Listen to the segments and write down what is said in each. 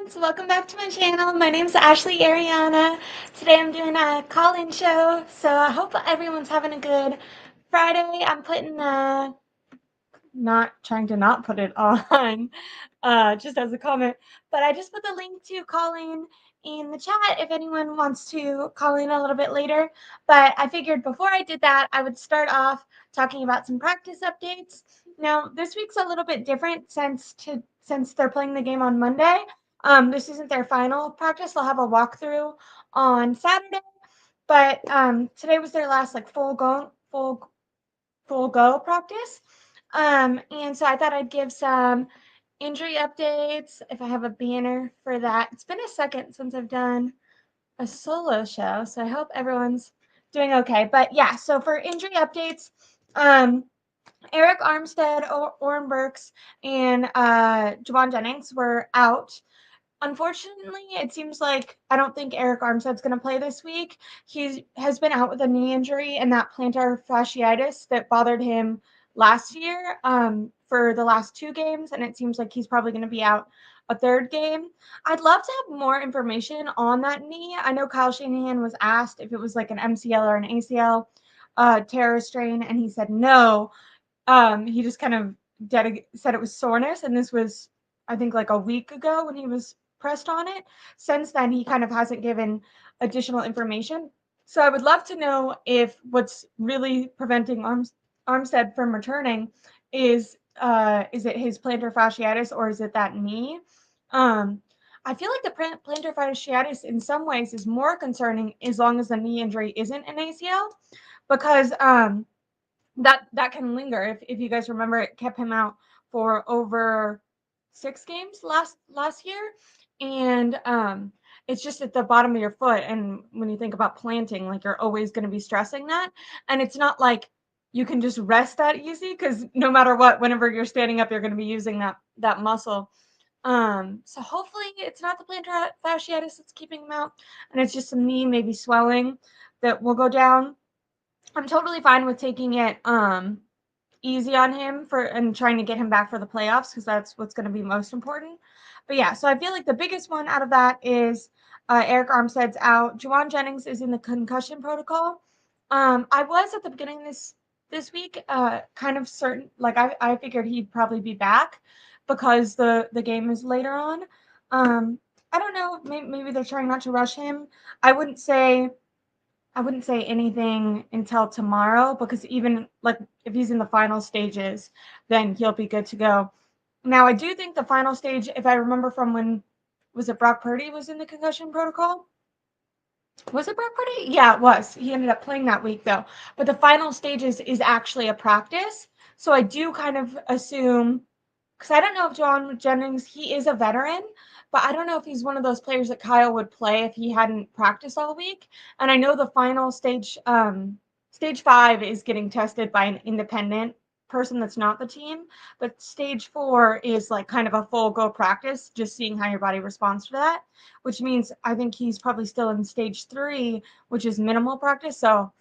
friends, welcome back to my channel. My name is Ashley Aireonna. Today I'm doing a call-in show, so I hope everyone's having a good Friday. I'm putting not trying to not put it on, just as a comment, but I just put the link to call in the chat if anyone wants to call in a little bit later. But I figured before I did that, I would start off talking about some practice updates. Now, this week's a little bit different since they're playing the game on Monday. This isn't their final practice. They'll have a walkthrough on Saturday, but today was their last like full go practice. And so I thought I'd give some injury updates if I have a banner for that. It's been a second since I've done a solo show, so I hope everyone's doing okay. But yeah, so for injury updates, Eric Armstead, Oren Burks, and Javon Jennings were out. Unfortunately, it seems like I don't think Eric Armstead's going to play this week. He has been out with a knee injury and that plantar fasciitis that bothered him last year for the last 2 games, and it seems like he's probably going to be out a third game. I'd love to have more information on that knee. I know Kyle Shanahan was asked if it was like an MCL or an ACL tear strain, and he said no. He just kind of said it was soreness, and this was, I think, like a week ago when he was pressed on it. Since then, he kind of hasn't given additional information. So I would love to know if what's really preventing Armstead from returning is it his plantar fasciitis or is it that knee? I feel like the plantar fasciitis in some ways is more concerning as long as the knee injury isn't an ACL, because that can linger. If you guys remember, it kept him out for over 6 games last year, and it's just at the bottom of your foot. And when you think about planting, like you're always going to be stressing that, and it's not like you can just rest that easy because no matter what, whenever you're standing up, you're going to be using that muscle. So hopefully it's not the plantar fasciitis that's keeping him out, and it's just some knee maybe swelling that will go down. I'm totally fine with taking it easy on him and trying to get him back for the playoffs because that's what's going to be most important. But yeah, so I feel like the biggest one out of that is Eric Armstead's out. Juwan Jennings is in the concussion protocol. I was at the beginning of this week kind of certain, like I figured he'd probably be back because the game is later on. I don't know, maybe they're trying not to rush him. I wouldn't say anything until tomorrow because even like if he's in the final stages, then he'll be good to go. Now, I do think the final stage, if I remember from when, was it Brock Purdy was in the concussion protocol? Was it Brock Purdy? Yeah, it was. He ended up playing that week though. But the final stages is actually a practice. So I do kind of assume, because I don't know if John Jennings, he is a veteran, but I don't know if he's one of those players that Kyle would play if he hadn't practiced all week. And I know the final stage, stage 5 is getting tested by an independent person that's not the team, but stage 4 is like kind of a full go practice, just seeing how your body responds to that, which means I think he's probably still in stage 3, which is minimal practice. So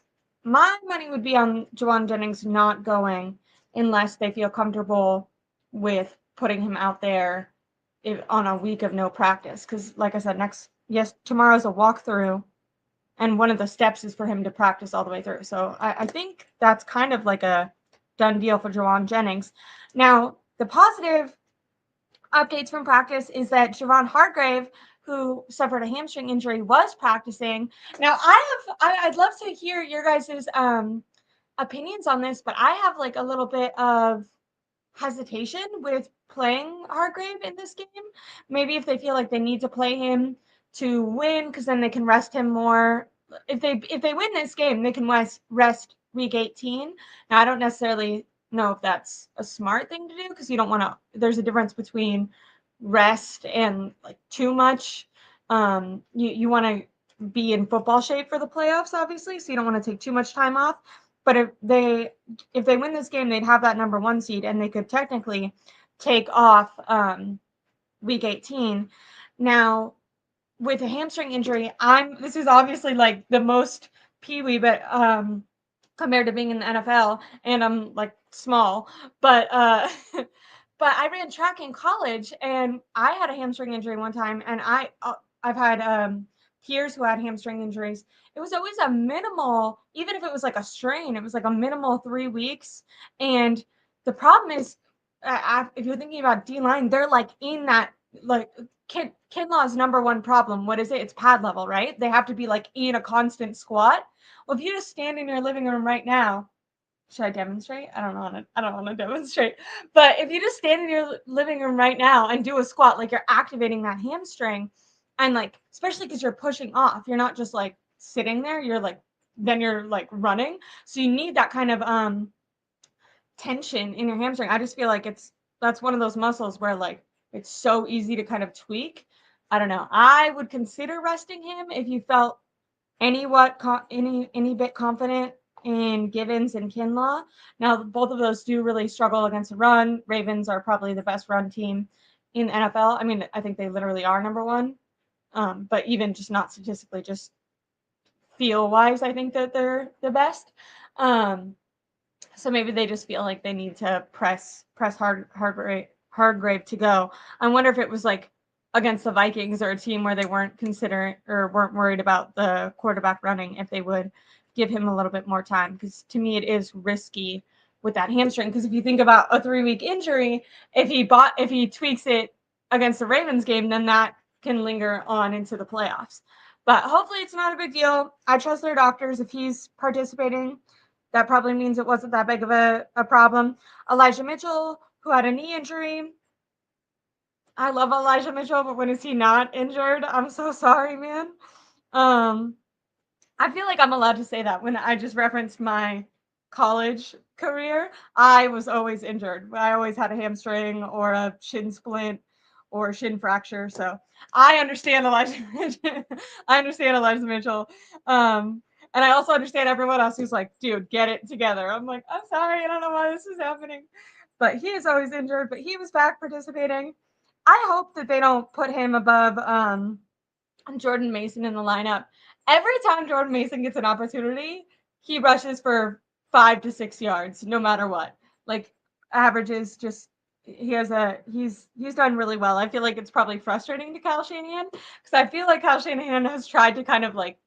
my money would be on Juwan Jennings not going unless they feel comfortable with putting him out there on a week of no practice. Because, like I said, tomorrow's a walkthrough, and one of the steps is for him to practice all the way through. So I think that's kind of like a done deal for Juwan Jennings. Now, the positive updates from practice is that Javon Hargrave, who suffered a hamstring injury, was practicing. Now, I'd love to hear your guys' opinions on this, but I have like a little bit of hesitation with playing Hargrave in this game. Maybe if they feel like they need to play him to win, because then they can rest him more. If they win this game, they can rest week 18. Now, I don't necessarily know if that's a smart thing to do because you don't want to. There's a difference between rest and like too much. You want to be in football shape for the playoffs, obviously, so you don't want to take too much time off. But if they win this game, they'd have that number 1 seed, and they could technically take off week 18. Now, with a hamstring injury, this is obviously like the most peewee, but compared to being in the NFL, and I'm like small, but But I ran track in college, and I had a hamstring injury one time, and I've had peers who had hamstring injuries. It was always a minimal, even if it was like a strain, it was like a minimal 3 weeks. And the problem is, if you're thinking about D line, they're like in that like Kinlaw's number one problem. What is it? It's pad level, right? They have to be like in a constant squat. Well, if you just stand in your living room right now, should I demonstrate? I don't want to demonstrate. But if you just stand in your living room right now and do a squat, like you're activating that hamstring, and like especially because you're pushing off, you're not just like sitting there. You're like running. So you need that kind of tension in your hamstring. I just feel like that's one of those muscles where like it's so easy to kind of tweak. I don't know. I would consider resting him if you felt any bit confident in Givens and Kinlaw. Now, both of those do really struggle against the run. Ravens are probably the best run team in the NFL. I mean, I think they literally are number one. But even just not statistically, just feel wise, I think that they're the best. So maybe they just feel like they need to press Hargrave to go. I wonder if it was like against the Vikings or a team where they weren't considering or weren't worried about the quarterback running, if they would give him a little bit more time. Because to me, it is risky with that hamstring. Because if you think about a 3-week injury, if he tweaks it against the Ravens game, then that can linger on into the playoffs. But hopefully it's not a big deal. I trust their doctors. If he's participating, that probably means it wasn't that big of a problem. Elijah Mitchell, who had a knee injury. I love Elijah Mitchell, but when is he not injured? I'm so sorry, man. I feel like I'm allowed to say that when I just referenced my college career. I was always injured. I always had a hamstring or a shin splint or shin fracture. So I understand Elijah Mitchell. I understand Elijah Mitchell. And I also understand everyone else who's like, dude, get it together. I'm like, I'm sorry. I don't know why this is happening. But he is always injured, but he was back participating. I hope that they don't put him above Jordan Mason in the lineup. Every time Jordan Mason gets an opportunity, he rushes for 5 to 6 yards, no matter what. Like averages just he's done really well. I feel like it's probably frustrating to Kyle Shanahan because I feel like Kyle Shanahan has tried to kind of like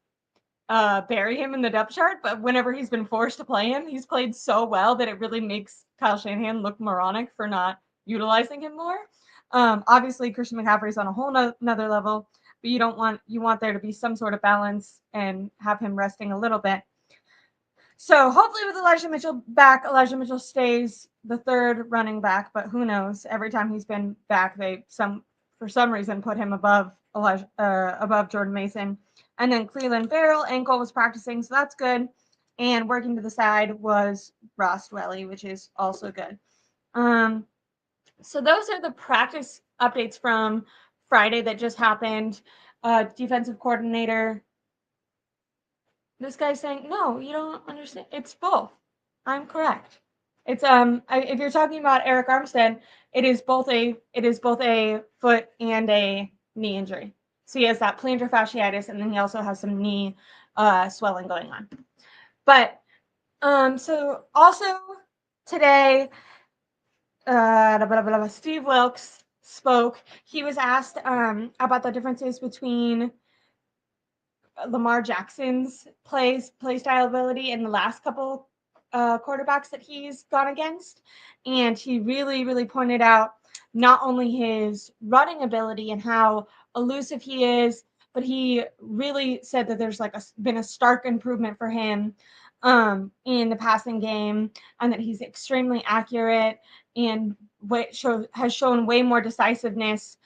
bury him in the depth chart, but whenever he's been forced to play him, he's played so well that it really makes Kyle Shanahan look moronic for not utilizing him more. Obviously, Christian McCaffrey's on a whole another level, but you want there to be some sort of balance and have him resting a little bit. So hopefully with Elijah Mitchell back, Elijah Mitchell stays the third running back, but who knows? Every time he's been back, for some reason put him above Jordan Mason. And then Cleveland Farrell ankle was practicing, so that's good. And working to the side was Ross Dwelly, which is also good. So those are the practice updates from Friday that just happened. Defensive coordinator. This guy's saying, no, you don't understand. It's both. I'm correct. It's if you're talking about Eric Armstead, it is both a foot and a knee injury. So he has that plantar fasciitis, and then he also has some knee swelling going on. But so also today, Steve Wilkes spoke. He was asked about the differences between Lamar Jackson's play style ability and the last couple quarterbacks that he's gone against. And he really, really pointed out not only his running ability and how elusive he is, but he really said that there's like been a stark improvement for him in the passing game, and that he's extremely accurate and has shown way more decisiveness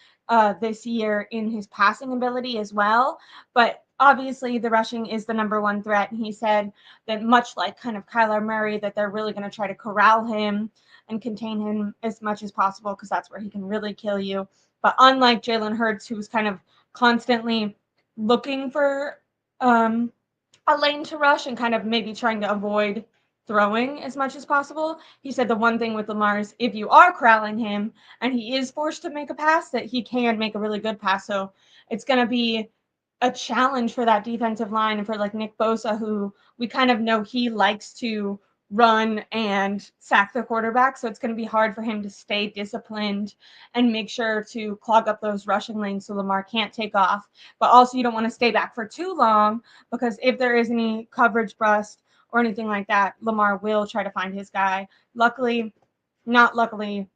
this year in his passing ability as well. But obviously the rushing is the number one threat. And he said that much like kind of Kyler Murray, that they're really going to try to corral him and contain him as much as possible, because that's where he can really kill you. But unlike Jalen Hurts, who's kind of constantly looking for a lane to rush and kind of maybe trying to avoid throwing as much as possible, he said the one thing with Lamar is if you are corralling him and he is forced to make a pass, that he can make a really good pass. So it's going to be a challenge for that defensive line and for like Nick Bosa, who we kind of know he likes to run and sack the quarterback. So it's going to be hard for him to stay disciplined and make sure to clog up those rushing lanes so Lamar can't take off. But also, you don't want to stay back for too long, because if there is any coverage bust or anything like that, Lamar will try to find his guy. Luckily, not luckily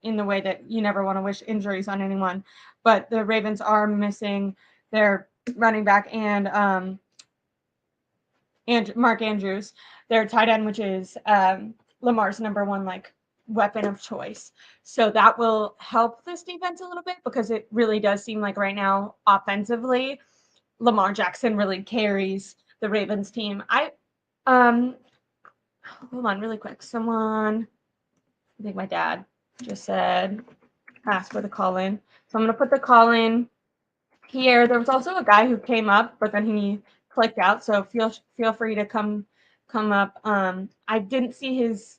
in the way that you never want to wish injuries on anyone, but the Ravens are missing their running back and Mark Andrews, their tight end, which is Lamar's number one weapon of choice. So that will help this defense a little bit, because it really does seem like right now offensively, Lamar Jackson really carries the Ravens team. Hold on really quick. I think my dad just said, ask for the call in. So I'm going to put the call in here. There was also a guy who came up, but then he clicked out. So feel free to come up. I didn't see his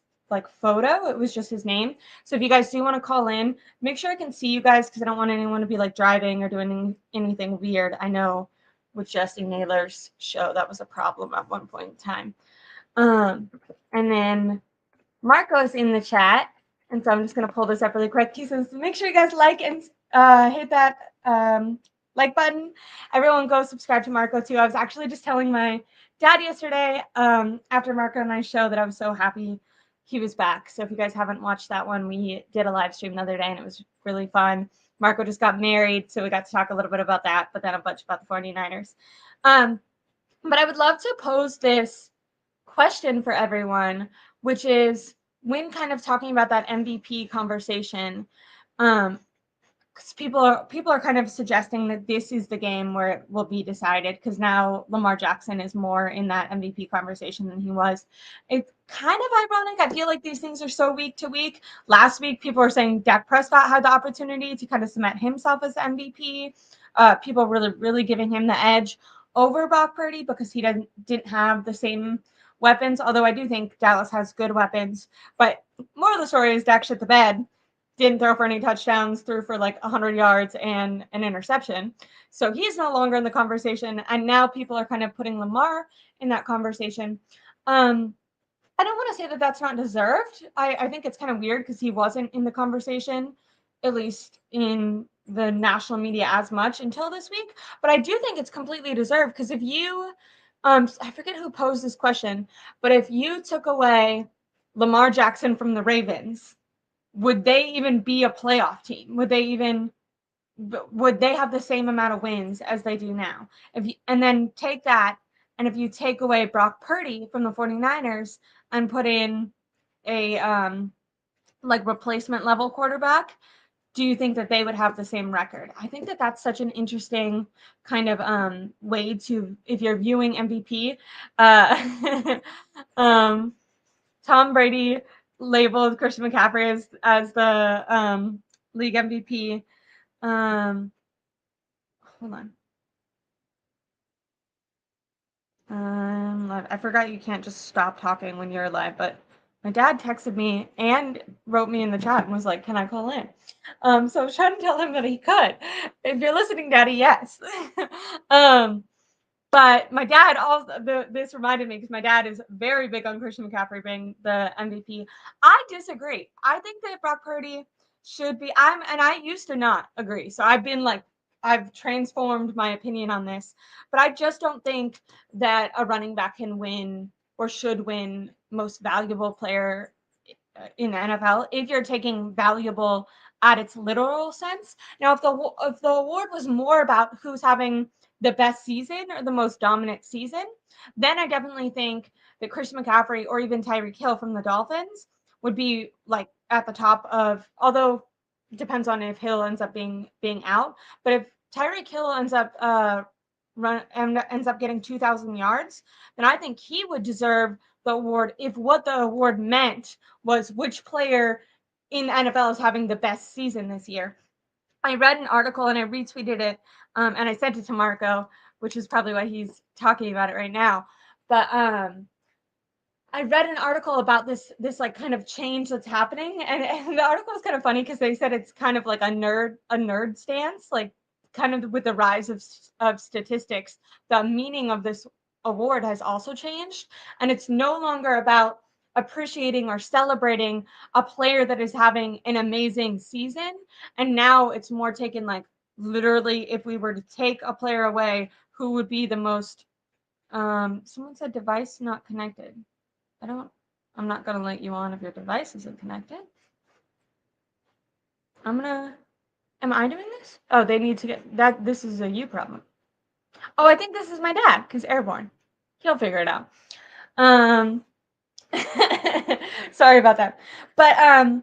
photo. It was just his name. So if you guys do want to call in, make sure I can see you guys, because I don't want anyone to be driving or doing anything weird. I know with Jesse Naylor's show that was a problem at one point in time. And then Marco's in the chat, and so I'm just going to pull this up really quick. He says, make sure you guys like and hit that like button. Everyone go subscribe to Marco too. I was actually just telling my dad yesterday after Marco and I show that I was so happy he was back. So if you guys haven't watched that one, we did a live stream the other day and it was really fun. Marco just got married, so we got to talk a little bit about that, but then a bunch about the 49ers. But I would love to pose this question for everyone, which is, when kind of talking about that MVP conversation, because people are kind of suggesting that this is the game where it will be decided, because now Lamar Jackson is more in that MVP conversation than he was. It's kind of ironic. I feel like these things are so week to week. Last week, people were saying Dak Prescott had the opportunity to kind of cement himself as the MVP. People really giving him the edge over Brock Purdy, because he didn't have the same weapons, although I do think Dallas has good weapons. But more of the story is Dak shit the bed, didn't throw for any touchdowns, threw for 100 yards and an interception. So he's no longer in the conversation, and now people are kind of putting Lamar in that conversation. I don't want to say that that's not deserved. I think it's kind of weird, because he wasn't in the conversation, at least in the national media, as much until this week. But I do think it's completely deserved, because if you I forget who posed this question, but if you took away Lamar Jackson from the Ravens, would they even be a playoff team? Would they have the same amount of wins as they do now? And then take that, and if you take away Brock Purdy from the 49ers and put in a replacement level quarterback, do you think that they would have the same record? I think that that's such an interesting kind of way to, if you're viewing MVP. Tom Brady labeled Christian McCaffrey as the league MVP. Hold on. I forgot you can't just stop talking when you're live, but my dad texted me and wrote me in the chat and was like, can I call in? So I was trying to tell him that he could. If you're listening, Daddy, yes. But my dad this reminded me, because my dad is very big on Christian McCaffrey being the MVP. I disagree. I think that Brock Purdy should be. And I used to not agree. So I've transformed my opinion on this, but I just don't think that a running back can win or should win most valuable player in the NFL if you're taking valuable at its literal sense. Now, if the award was more about who's having the best season or the most dominant season, then I definitely think that Christian McCaffrey or even Tyreek Hill from the Dolphins would be at the top of, although it depends on if Hill ends up being out. But if Tyreek Hill ends up getting 2,000 yards, then I think he would deserve the award if what the award meant was which player in the NFL is having the best season this year. I read an article and I retweeted it, and I sent it to Marco, which is probably why he's talking about it right now. But I read an article about this kind of change that's happening, and the article is kind of funny, because they said it's kind of like a nerd stance, kind of with the rise of statistics. The meaning of this award has also changed, and it's no longer about appreciating or celebrating a player that is having an amazing season. And now it's more taken like literally, if we were to take a player away, who would be the most, someone said device not connected. I'm not going to let you on if your device isn't connected. Am I doing this? Oh, they need to get that. This is a you problem. Oh, I think this is my dad because airborne. He'll figure it out. Sorry about that. But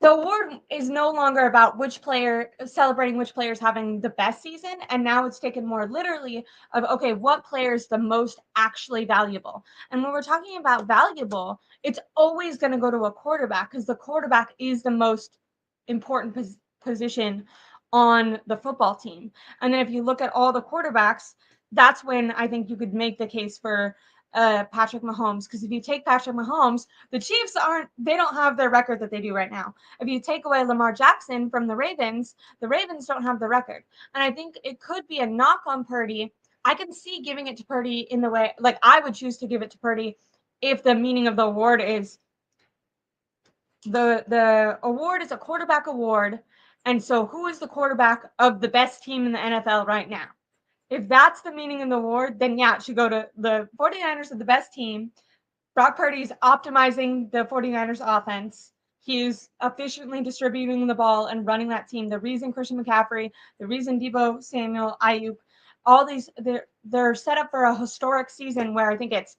the award is no longer about which player, celebrating which player is having the best season, and now it's taken more literally of, okay, what player is the most actually valuable? And when we're talking about valuable, it's always going to go to a quarterback because the quarterback is the most important position on the football team. And then if you look at all the quarterbacks, that's when I think you could make the case for Patrick Mahomes, because if you take Patrick Mahomes, the Chiefs they don't have their record that they do right now. If you take away Lamar Jackson from the Ravens don't have the record. And I think it could be a knock on Purdy. I can see giving it to Purdy in the way, like I would choose to give it to Purdy if the meaning of the award is the award is a quarterback award. And so who is the quarterback of the best team in the NFL right now? If that's the meaning of the award, then yeah, it should go to the 49ers are the best team. Brock Purdy's optimizing the 49ers offense. He's efficiently distributing the ball and running that team. The reason Christian McCaffrey, the reason Deebo Samuel, Ayuk, all these, they're set up for a historic season where I think it's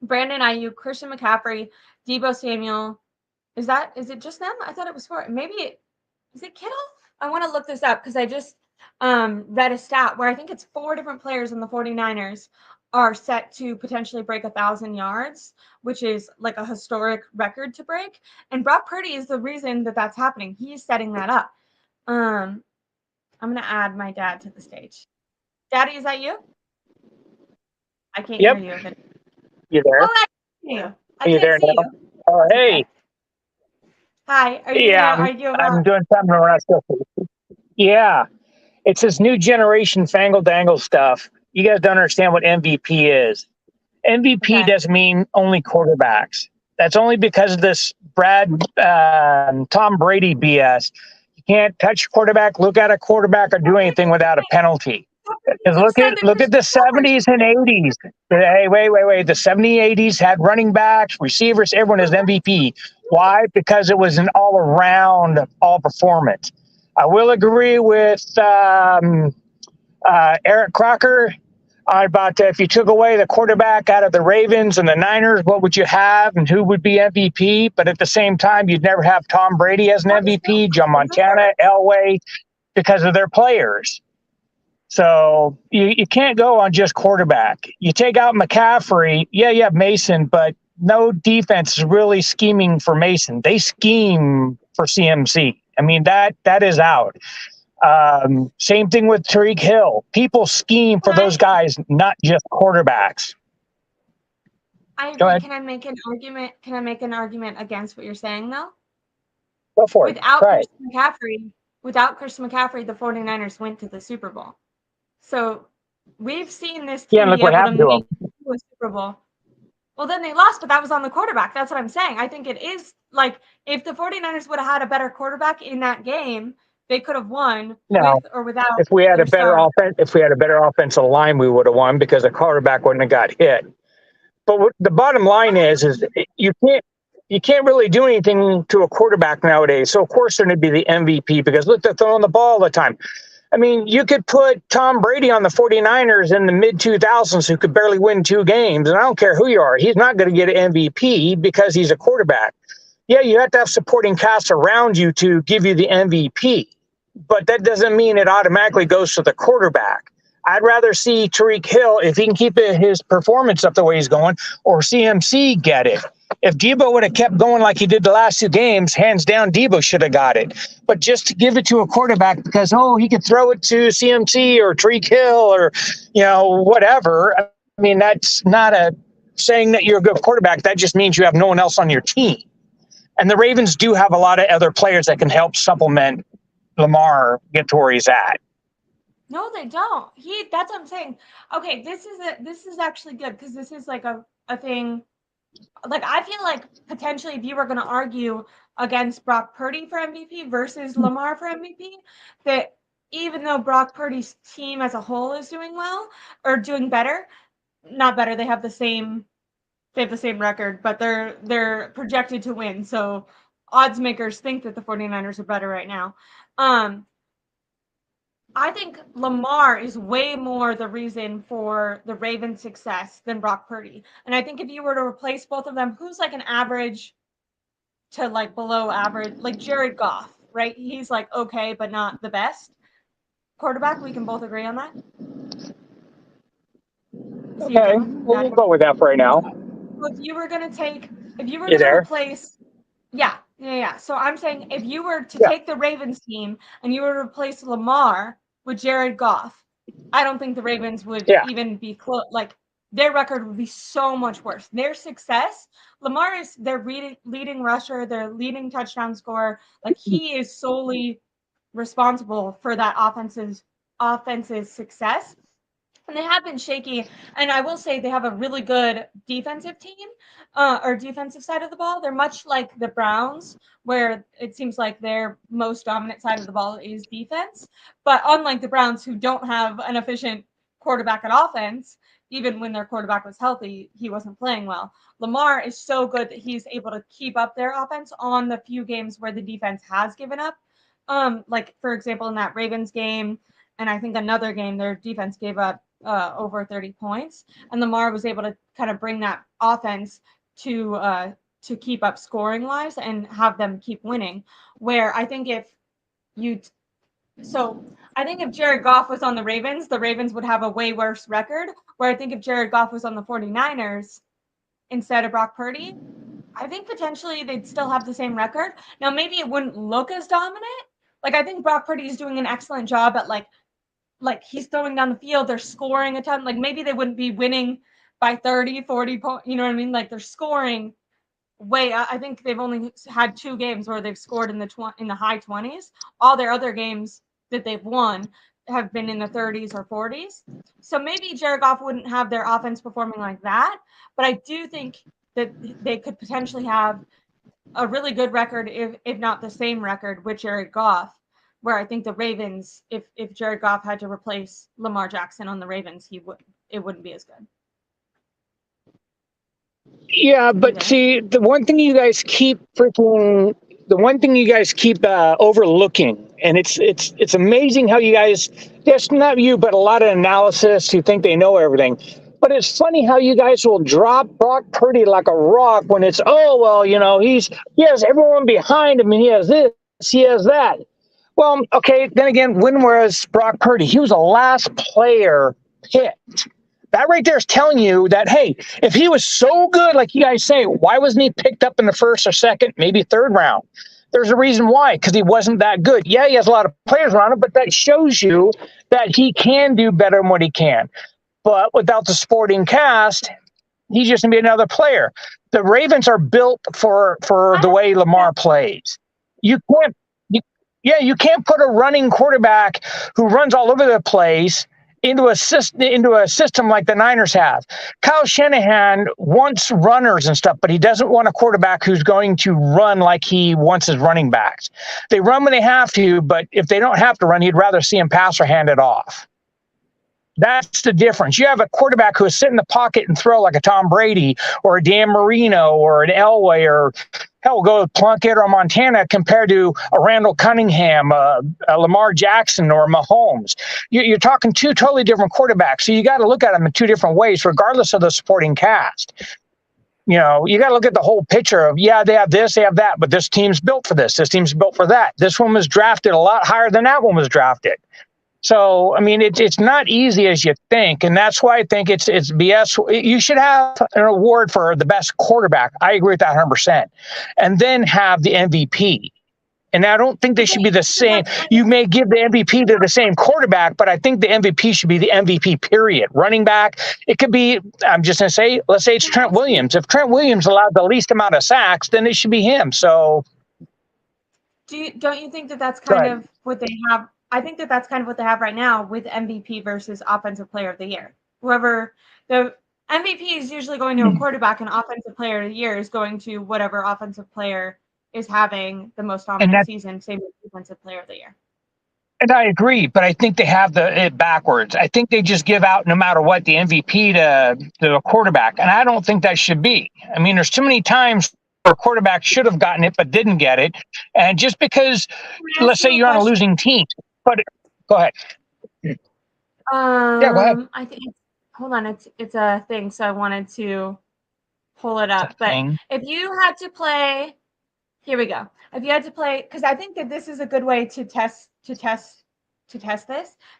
Brandon Ayuk, Christian McCaffrey, Deebo Samuel. Is it just them? I thought it was 4. Maybe is it Kittle? I want to look this up because I just read a stat where I think it's 4 different players in the 49ers are set to potentially break 1,000 yards, which is like a historic record to break. And Brock Purdy is the reason that that's happening. He's setting that up. I'm going to add my dad to the stage. Daddy, is that you? I can't hear you. But... You there? Oh, I can hear you. I you can't there see now? you. Oh, hey. Okay. Hi. Are you I'm doing something around stuff. Yeah. It's this new generation fangle dangle stuff. You guys don't understand what MVP is. MVP doesn't mean only quarterbacks. That's only because of this Tom Brady BS. You can't touch a quarterback, look at a quarterback, or do anything without a penalty. Because look at the 70s and 80s. Hey, wait. The 70s, 80s had running backs, receivers, everyone is MVP. Why? Because it was an all-around, all performance. I will agree with Eric Crocker about if you took away the quarterback out of the Ravens and the Niners, what would you have and who would be MVP? But at the same time, you'd never have Tom Brady as an MVP, Joe Montana, Elway, because of their players. So you can't go on just quarterback. You take out McCaffrey, you have Mason, but no defense is really scheming for Mason. They scheme for CMC. I mean, that is out. Same thing with Tariq Hill. People scheme for those guys, not just quarterbacks. I agree. Can I make an argument against what you're saying, though? Go for it. Without Christian McCaffrey, the 49ers went to the Super Bowl. So we've seen this team be able to make it to a Super Bowl. Well, then they lost, but that was on the quarterback. That's what I'm saying. I think it is like if the 49ers would have had a better quarterback in that game, they could have won with or without. If we had a better offensive line, we would have won because the quarterback wouldn't have got hit. But the bottom line is you can't really do anything to a quarterback nowadays. So of course they're going to be the MVP because look, they're throwing the ball all the time. I mean, you could put Tom Brady on the 49ers in the mid-2000s who could barely win 2 games, and I don't care who you are. He's not going to get an MVP because he's a quarterback. Yeah, you have to have supporting cast around you to give you the MVP, but that doesn't mean it automatically goes to the quarterback. I'd rather see Tariq Hill, if he can keep his performance up the way he's going, or CMC get it. If Deebo would have kept going like he did the last 2 games, hands down, Deebo should have got it. But just to give it to a quarterback because, he could throw it to CMC or Tariq Hill or, whatever. I mean, that's not saying that you're a good quarterback. That just means you have no one else on your team. And the Ravens do have a lot of other players that can help supplement Lamar get to where he's at. No, they don't. That's what I'm saying. Okay, this is actually good because this is like a thing like I feel like potentially if you were going to argue against Brock Purdy for MVP versus Lamar for MVP, that even though Brock Purdy's team as a whole is doing well or doing better, not better, they have the same record, but they're projected to win. So odds makers think that the 49ers are better right now. I think Lamar is way more the reason for the Ravens' success than Brock Purdy. And I think if you were to replace both of them, who's like an average to like below average, like Jared Goff, right? He's like okay, but not the best quarterback. We can both agree on that. Is he a Okay, gentleman? we'll go with that for right now. So if you were going You to there? replace, yeah. So I'm saying if you were to Yeah. take the Ravens team and you were to replace Lamar with Jared Goff, I don't think the Ravens would Yeah. even be close. Like their record would be so much worse. Their success, Lamar is their leading rusher, their leading touchdown scorer. Like he is solely responsible for that offense's success. And they have been shaky. And I will say they have a really good defensive team or defensive side of the ball. They're much like the Browns, where it seems like their most dominant side of the ball is defense. But unlike the Browns, who don't have an efficient quarterback at offense, even when their quarterback was healthy, he wasn't playing well. Lamar is so good that he's able to keep up their offense on the few games where the defense has given up. Like, for example, in that Ravens game, and I think another game, their defense gave up over 30 points, and Lamar was able to kind of bring that offense to keep up scoring wise and have them keep winning. Where I think if you I think if Jared Goff was on the Ravens would have a way worse record. Where I think if Jared Goff was on the 49ers instead of Brock Purdy, I think potentially they'd still have the same record. Now, maybe it wouldn't look as dominant. Like, I think Brock Purdy is doing an excellent job at like he's throwing down the field, they're scoring a ton. Like maybe they wouldn't be winning by 30, 40 points, you know what I mean? Like they're scoring way. I think they've only had 2 games where they've scored in the high 20s. All their other games that they've won have been in the 30s or 40s. So maybe Jared Goff wouldn't have their offense performing like that, but I do think that they could potentially have a really good record, if not the same record with Jared Goff, where I think the Ravens, if Jared Goff had to replace Lamar Jackson on the Ravens, it wouldn't be as good. Yeah, but see, the one thing you guys keep overlooking, and it's amazing how you guys, yes, not you, but a lot of analysts who think they know everything. But it's funny how you guys will drop Brock Purdy like a rock when it's, oh well, he has everyone behind him and he has this, he has that. Well, okay, then again, when was Brock Purdy? He was the last player picked. That right there is telling you that, hey, if he was so good, like you guys say, why wasn't he picked up in the first or second, maybe third round? There's a reason why, because he wasn't that good. Yeah, he has a lot of players around him, but that shows you that he can do better than what he can. But without the supporting cast, he's just going to be another player. The Ravens are built for the way Lamar plays. You can't put a running quarterback who runs all over the place into a system like the Niners have. Kyle Shanahan wants runners and stuff, but he doesn't want a quarterback who's going to run like he wants his running backs. They run when they have to, but if they don't have to run, he'd rather see him pass or hand it off. That's the difference. You have a quarterback who will sit in the pocket and throw like a Tom Brady or a Dan Marino or an Elway or hell, we'll go with Plunkett or Montana compared to a Randall Cunningham, a Lamar Jackson or Mahomes. You're talking 2 totally different quarterbacks. So you got to look at them in 2 different ways, regardless of the supporting cast. You got to look at the whole picture of, yeah, they have this, they have that, but this team's built for this. This team's built for that. This one was drafted a lot higher than that one was drafted. So, I mean, it's not easy as you think, and that's why I think it's BS. You should have an award for the best quarterback. I agree with that 100%. And then have the MVP. And I don't think they should be the same. You may give the MVP to the same quarterback, but I think the MVP should be the MVP, period. Running back, it could be, I'm just going to say, let's say it's Trent Williams. If Trent Williams allowed the least amount of sacks, then it should be him. So, don't you think that that's kind of what they have? I think that that's kind of what they have right now with MVP versus Offensive Player of the Year. Whoever MVP is usually going to a quarterback, and offensive player of the year is going to whatever offensive player is having the most And dominant that, season. Same with defensive player of the year. and I agree, but I think they have it backwards. I think they just give out no matter what the MVP to a quarterback, and I don't think that should be. I mean, there's too many times where a quarterback should have gotten it but didn't get it, and just because, Can I ask let's say you a you're on a question? losing team, but go ahead. Yeah, go ahead. I think hold on, it's a thing, so I wanted to pull it It's a up. But thing. if you had to play, here we go. If you had to play, because I think that this is a good way to test this. If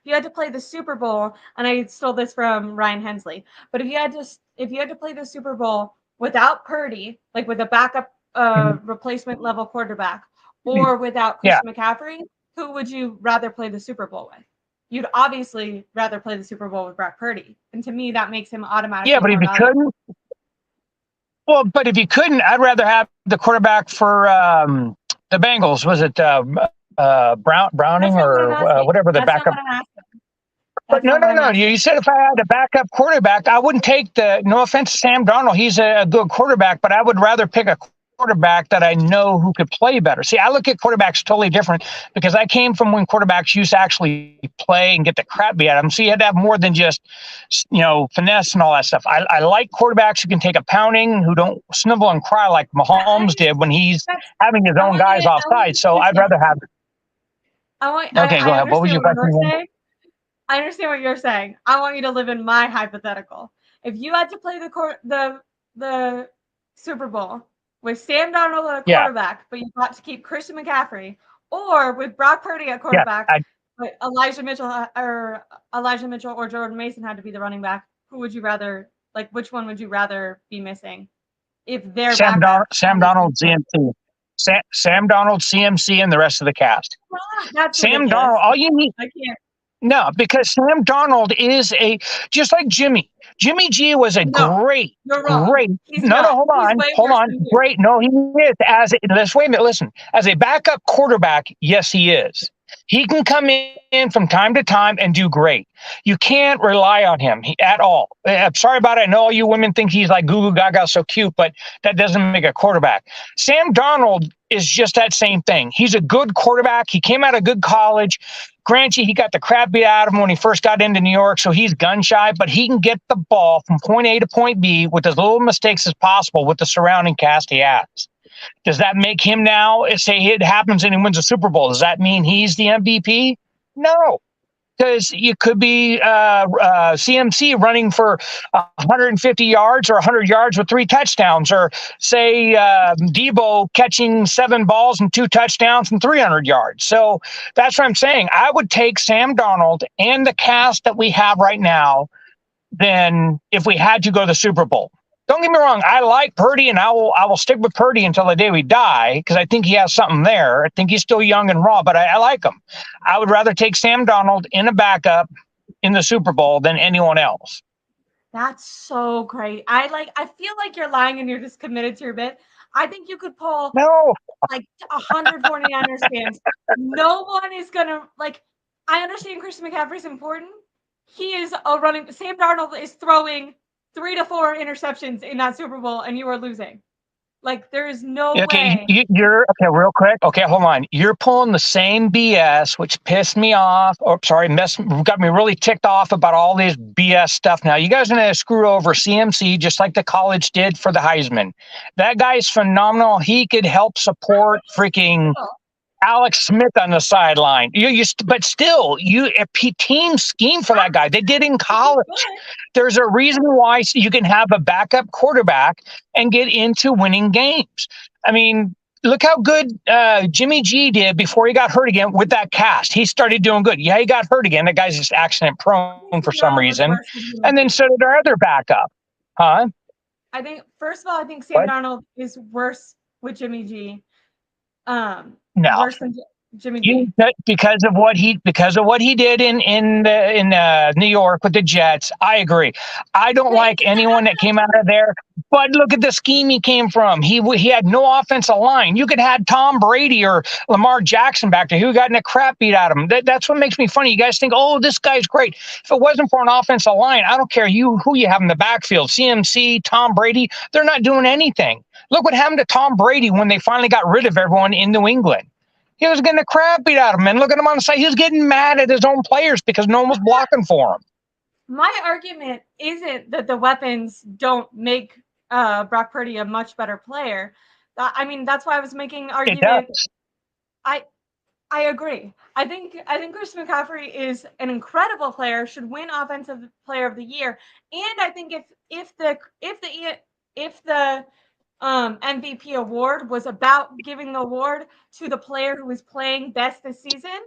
you had to play the Super Bowl, and I stole this from Ryan Hensley, but if you had to play the Super Bowl without Purdy, like with a backup replacement level quarterback, or without Yeah, Christian McCaffrey, who would you rather play the Super Bowl with? You'd obviously rather play the Super Bowl with Brock Purdy, and to me, that makes him yeah, automatically but if more you valuable. couldn't, well, but if you couldn't, I'd rather have the quarterback for the Bengals. Was it That's Browning not what I'm or asking. whatever the That's not backup? what I'm asking. But That's no, not no, what I'm no. You asking. said if I had a backup quarterback, I wouldn't take the. No offense to Sam Darnold, he's a good quarterback, but I would rather pick a quarterback that I know who could play better. See, I look at quarterbacks totally different because I came from when quarterbacks used to actually play and get the crap beat out of them. So you had to have more than just, finesse and all that stuff. I like quarterbacks who can take a pounding, who don't snivel and cry like I Mahomes did just when he's that's having his I own want you guys to I want offside. you So to I'd rather understand. have. Okay, go I ahead. What was understand your what question you're again? saying. I understand what you're saying. I want you to live in my hypothetical. If you had to play the Super Bowl with Sam Darnold at Yeah, quarterback, but you got to keep Christian McCaffrey, or with Brock Purdy at yeah. quarterback, but Elijah Mitchell or Jordan Mason had to be the running back, who would you rather like? Which one would you rather be missing if their backup Sam only Donald, keeps them? CMC. Sam Donald, CMC, and the rest of the cast. That's Sam Donald, ridiculous. all you need. I can't. No, because Sam Donald is just like Jimmy. Jimmy G was a No, great, you're wrong. great. He's No, no, not. He's way hold worse on. than you. Great. No, he is. Let's wait a minute. Listen, as a backup quarterback, yes, he is. He can come in from time to time and do great. You can't rely on him at all. I'm sorry about it. I know all you women think he's like goo goo gaga so cute, but that doesn't make a quarterback. Sam Darnold is just that same thing. He's a good quarterback. He came out of good college. Granted, he got the crap beat out of him when he first got into New York, so he's gun shy, but he can get the ball from point A to point B with as little mistakes as possible with the surrounding cast he has. Does that make him now, say it happens and he wins a Super Bowl, does that mean he's the MVP? No, because you could be CMC running for 150 yards or 100 yards with 3 touchdowns, or say Debo catching 7 balls and 2 touchdowns and 300 yards. So that's what I'm saying. I would take Sam Darnold and the cast that we have right now than if we had to go to the Super Bowl. Don't get me wrong. I like Purdy, and I will stick with Purdy until the day we die because I think he has something there. I think he's still young and raw, but I like him. I would rather take Sam Darnold in a backup in the Super Bowl than anyone else. That's so great. I feel like you're lying and you're just committed to your bit. I think you could pull No, like 149ers fans. No one is gonna like. I understand Christian McCaffrey's important. He is a running. Sam Darnold is throwing 3 to 4 interceptions in that Super Bowl, and you are losing. Like there is no okay, way. you're okay. Real quick, okay, hold on. You're pulling the same BS, which pissed me off. Or sorry, got me really ticked off about all this BS stuff. Now you guys are gonna screw over CMC just like the college did for the Heisman. That guy's phenomenal. He could help support freaking Alex Smith on the sideline. But still, a team scheme for that guy. They did in college. There's a reason why you can have a backup quarterback and get into winning games. I mean, look how good Jimmy G did before he got hurt again with that cast. He started doing good. Yeah, he got hurt again. That guy's just accident prone for some Darnold was reason. worse than Jimmy And then G. so did our other backup. Huh? I think first of all, I think Sam What? Darnold is worse with Jimmy G. No. Worse than Jimmy G. Because of what he did in New York with the Jets. I agree. I don't But like anyone that came out of there. But look at the scheme he came from. He had no offensive line. You could have had Tom Brady or Lamar Jackson back there who got in the crap beat out of him. That's what makes me funny. You guys think, oh, this guy's great. If it wasn't for an offensive line, I don't care who you have in the backfield. CMC, Tom Brady, they're not doing anything. Look what happened to Tom Brady when they finally got rid of everyone in New England. He was getting the crap beat out of him. And look at him on the side. He was getting mad at his own players because no one was blocking for him. My argument isn't that the weapons don't make Brock Purdy a much better player. I mean, that's why I was making an It argument. does. I agree. I think Christian McCaffrey is an incredible player, should win Offensive Player of the Year, and I think if the MVP award was about giving the award to the player who was playing best this season,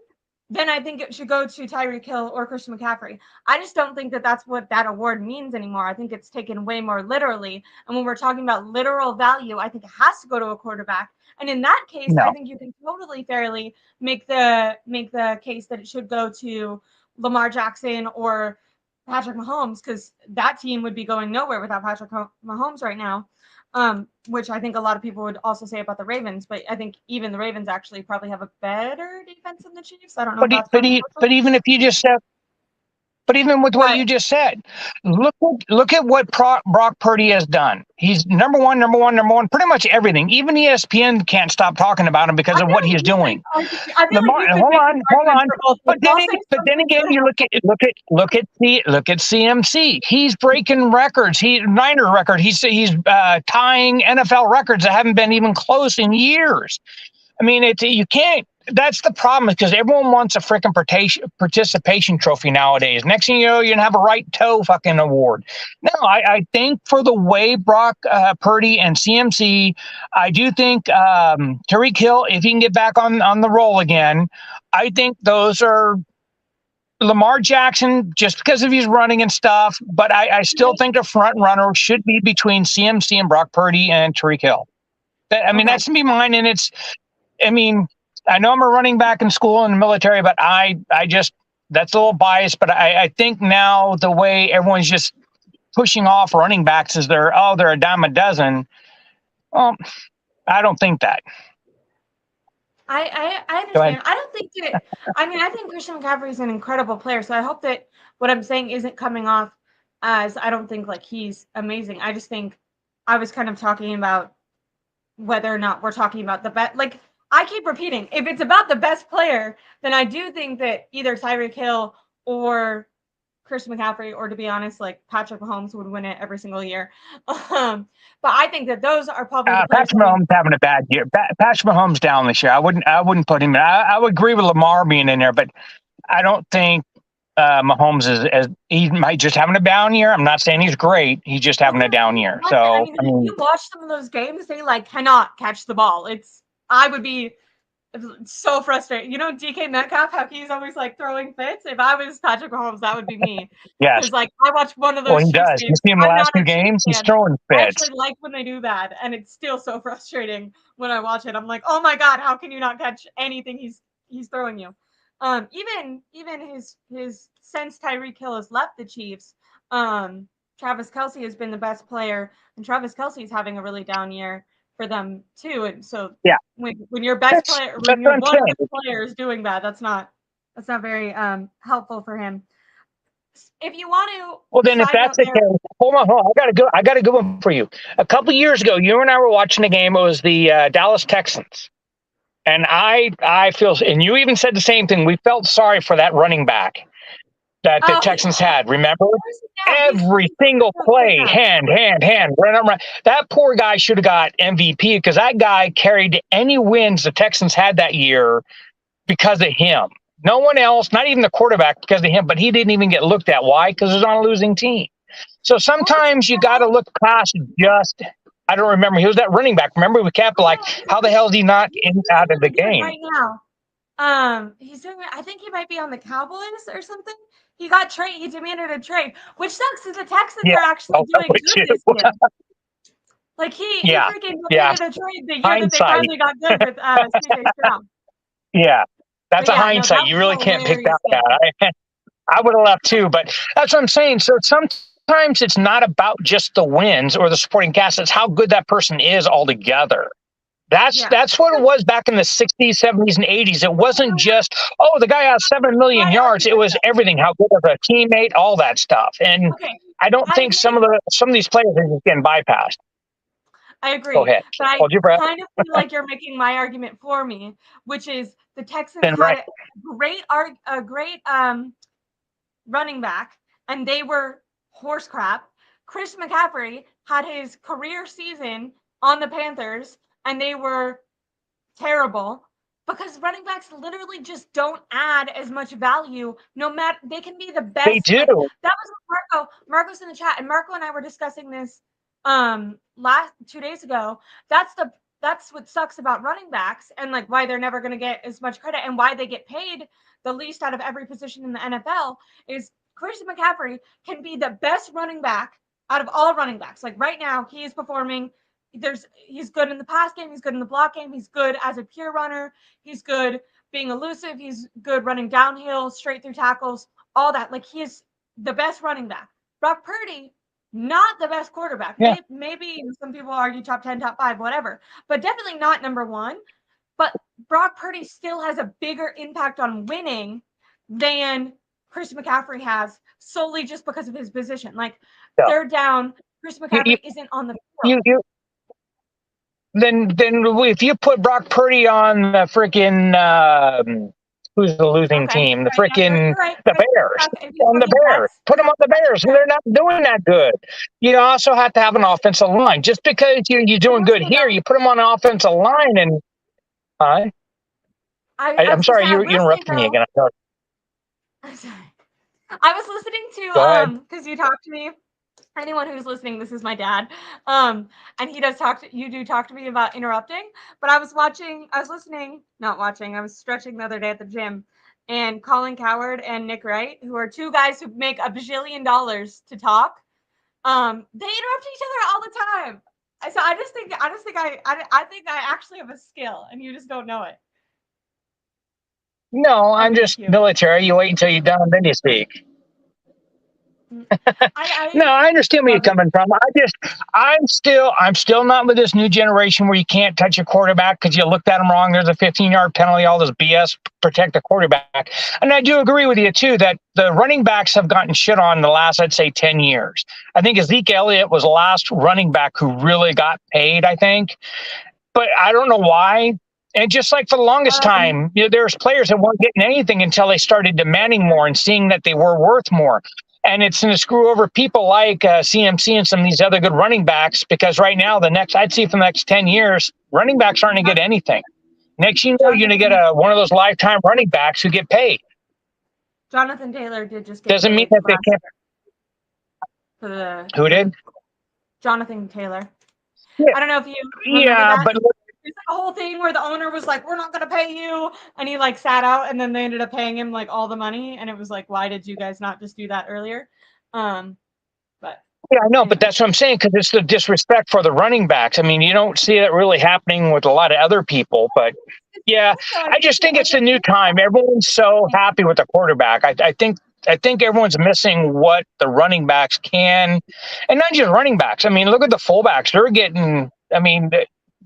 then I think it should go to Tyreek Hill or Christian McCaffrey. I just don't think that that's what that award means anymore. I think it's taken way more literally. And when we're talking about literal value, I think it has to go to a quarterback. And in that case, No. I think you can totally fairly make the case that it should go to Lamar Jackson or Patrick Mahomes, because that team would be going nowhere without Patrick Mahomes right now. Which I think a lot of people would also say about the Ravens, but I think even the Ravens actually probably have a better defense than the Chiefs. I don't know if that's But even if you just said, but even with what you just said, look at what Brock Purdy has done. He's number one, pretty much everything. Even ESPN can't stop talking about him because of what he's doing. Hold on. But then again, you look at CMC. He's breaking records. Niner record. He's tying NFL records that haven't been even close in years. I mean, you can't. That's the problem, because everyone wants a freaking participation trophy nowadays. Next thing you know, you're going to have a right toe fucking award. No, I think for the way Brock Purdy and CMC, I do think Tyreek Hill, if he can get back on the roll again, I think those are Lamar Jackson, just because of his running and stuff. But I still think the front runner should be between CMC and Brock Purdy and Tyreek Hill. That's going to be mine. And I know I'm a running back in school and the military, but I just, that's a little biased, but I think now the way everyone's just pushing off running backs is they're a dime a dozen. Well, I don't think that. I understand. I don't think that, I think Christian McCaffrey is an incredible player. So I hope that what I'm saying isn't coming off as, I don't think like he's amazing. I just think I was kind of talking about whether or not we're talking about the best, like, I keep repeating, if it's about the best player, then I do think that either Tyreek Hill or Christian McCaffrey, or to be honest, like Patrick Mahomes would win it every single year. But I think that those are probably the players. Patrick Mahomes having a bad year. Patrick Mahomes down this year. I wouldn't put him in. I would agree with Lamar being in there, but I don't think Mahomes is he might just having a down year. I'm not saying he's great. He's just having a down year. So if you watch some of those games, they cannot catch the ball. I would be so frustrated. DK Metcalf, how he's always throwing fits. If I was Patrick Mahomes, that would be me. Yes. Because I watched one of those. Well, he does. You see him the last two games, he's throwing fits. I actually like when they do that, and it's still so frustrating when I watch it. I'm like, oh my god, how can you not catch anything he's throwing you? Even his since Tyreek Hill has left the Chiefs, Travis Kelce has been the best player, and Travis Kelce is having a really down year for them too. And so when your best player, when your one of the players doing that, that's not very helpful for him. If you want to, well, then if that's the case, hold on, I got a good one for you. A couple years ago, you and I were watching a game. It was the Dallas Texans, and I feel, and you even said the same thing. We felt sorry for that running back that the Texans had. Remember, every single play, hand, run. That poor guy should have got MVP, because that guy carried any wins the Texans had that year because of him. No one else, not even the quarterback, because of him. But he didn't even get looked at. Why? Because it was on a losing team. So sometimes you got to look past just. I don't remember. He was that running back. Remember, we kept how the hell is he not out of the game right now? He's doing. I think he might be on the Cowboys or something. He got trade. He demanded a trade, which sucks because the Texans are actually doing good this year. He freaking demanded a trade the year that they finally got good with CJ Stroud. Yeah. That's But a yeah, no, hindsight. that You was really a can't pick hilarious that game. out. I would have left too, but that's what I'm saying. So sometimes it's not about just the wins or the supporting cast. It's how good that person is altogether. Yeah. That's what it was back in the 60s, 70s, and 80s. It wasn't just, oh, the guy has 7 million I yards. argue It with was everything, how good of a teammate, all that stuff. And that. Okay. I don't I think agree. some of these players are just getting bypassed. I Go agree. ahead. But I Hold your breath. kind of feel like you're making my argument for me, which is the Texans Then had right. a great running back, and they were horse crap. Chris McCaffrey had his career season on the Panthers, and they were terrible because running backs literally just don't add as much value. No matter they can be the They best. do. Like that was what Marco's in the chat, and Marco and I were discussing this last 2 days ago. That's what sucks about running backs and like why they're never going to get as much credit and why they get paid the least out of every position in the NFL is Christian McCaffrey can be the best running back out of all running backs. Like right now, he is performing. He's good in the pass game. He's good in the block game. He's good as a pure runner. He's good being elusive. He's good running downhill, straight through tackles, all that. Like he is the best running back. Brock Purdy, not the best quarterback. Yeah. Maybe some people argue top 10, top 5, whatever, but definitely not number one. But Brock Purdy still has a bigger impact on winning than Chris McCaffrey has solely just because of his position. Like third down, Chris McCaffrey isn't on the field. Then if you put Brock Purdy on the freaking who's the losing team? The freaking the Bears. On the Bears. Put them on the Bears. And they're not doing that good. You also have to have an offensive line. Just because you're doing good here, you put them on an offensive line and I'm sorry, you interrupted me again. I'm sorry. I was listening to because you talked to me. Anyone who's listening, this is my dad. And he does you do talk to me about interrupting. But I was stretching the other day at the gym, and Colin Cowherd and Nick Wright, who are two guys who make $1 bajillion to talk, they interrupt each other all the time. So I think I actually have a skill, and you just don't know it. No, I'm just military. You wait until you're done, then you speak. No, I understand where you're coming from. I'm still not with this new generation where you can't touch a quarterback because you looked at him wrong. There's a 15-yard penalty, all this BS, protect the quarterback. And I do agree with you too that the running backs have gotten shit on the last, I'd say, 10 years. I think Zeke Elliott was the last running back who really got paid, I think. But I don't know why. And just like for the longest time, there's players that weren't getting anything until they started demanding more and seeing that they were worth more. And it's going to screw over people like CMC and some of these other good running backs because right now, I'd see for the next 10 years, running backs aren't going to get anything. Next, you're going to get one of those lifetime running backs who get paid. Jonathan Taylor did just get Doesn't paid mean that they can't. Who did? Jonathan Taylor. Yeah. I don't know if you remember that. But there's a whole thing where the owner was like, "We're not going to pay you," and he like sat out, and then they ended up paying him like all the money, and it was like, "Why did you guys not just do that earlier?" But yeah, I know, but that's what I'm saying because it's the disrespect for the running backs. I mean, you don't see it really happening with a lot of other people, but yeah, I just think it's a new time. Everyone's so happy with the quarterback. I think everyone's missing what the running backs can, and not just running backs. I mean, look at the fullbacks. They're getting. I mean,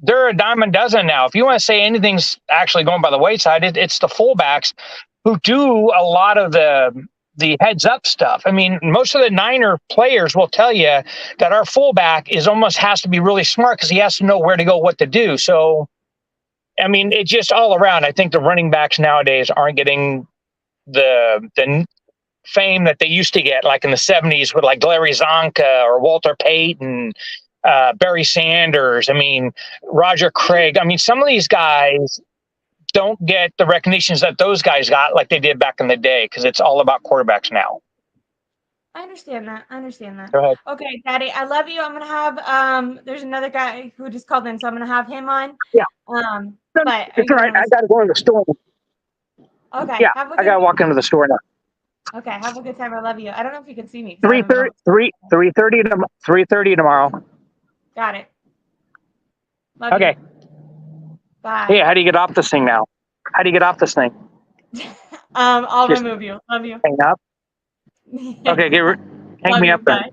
they're a dime a dozen now. If you want to say anything's actually going by the wayside, it's the fullbacks who do a lot of the heads up stuff. I mean, most of the Niner players will tell you that our fullback almost has to be really smart because he has to know where to go, what to do. So, I mean, it's just all around. I think the running backs nowadays aren't getting the fame that they used to get, like in the 70s with like Larry Zonka or Walter Payton, Barry Sanders. I mean, Roger Craig. I mean, some of these guys don't get the recognitions that those guys got like they did back in the day because it's all about quarterbacks now. I understand that. Go ahead. Okay, Daddy, I love you. I'm gonna have there's another guy who just called in, so I'm gonna have him on. Yeah. But it's all right. I gotta go to the store. Okay. Yeah. I gotta walk into the store now. Okay. Have a good time. I love you. I don't know if you can see me. 3:30 tomorrow. Got it. Love you. Bye. Hey, how do you get off this thing now? How do you get off this thing? I'll Just remove you. Love you. hang up. Okay, hang Love me you. up then. Bye.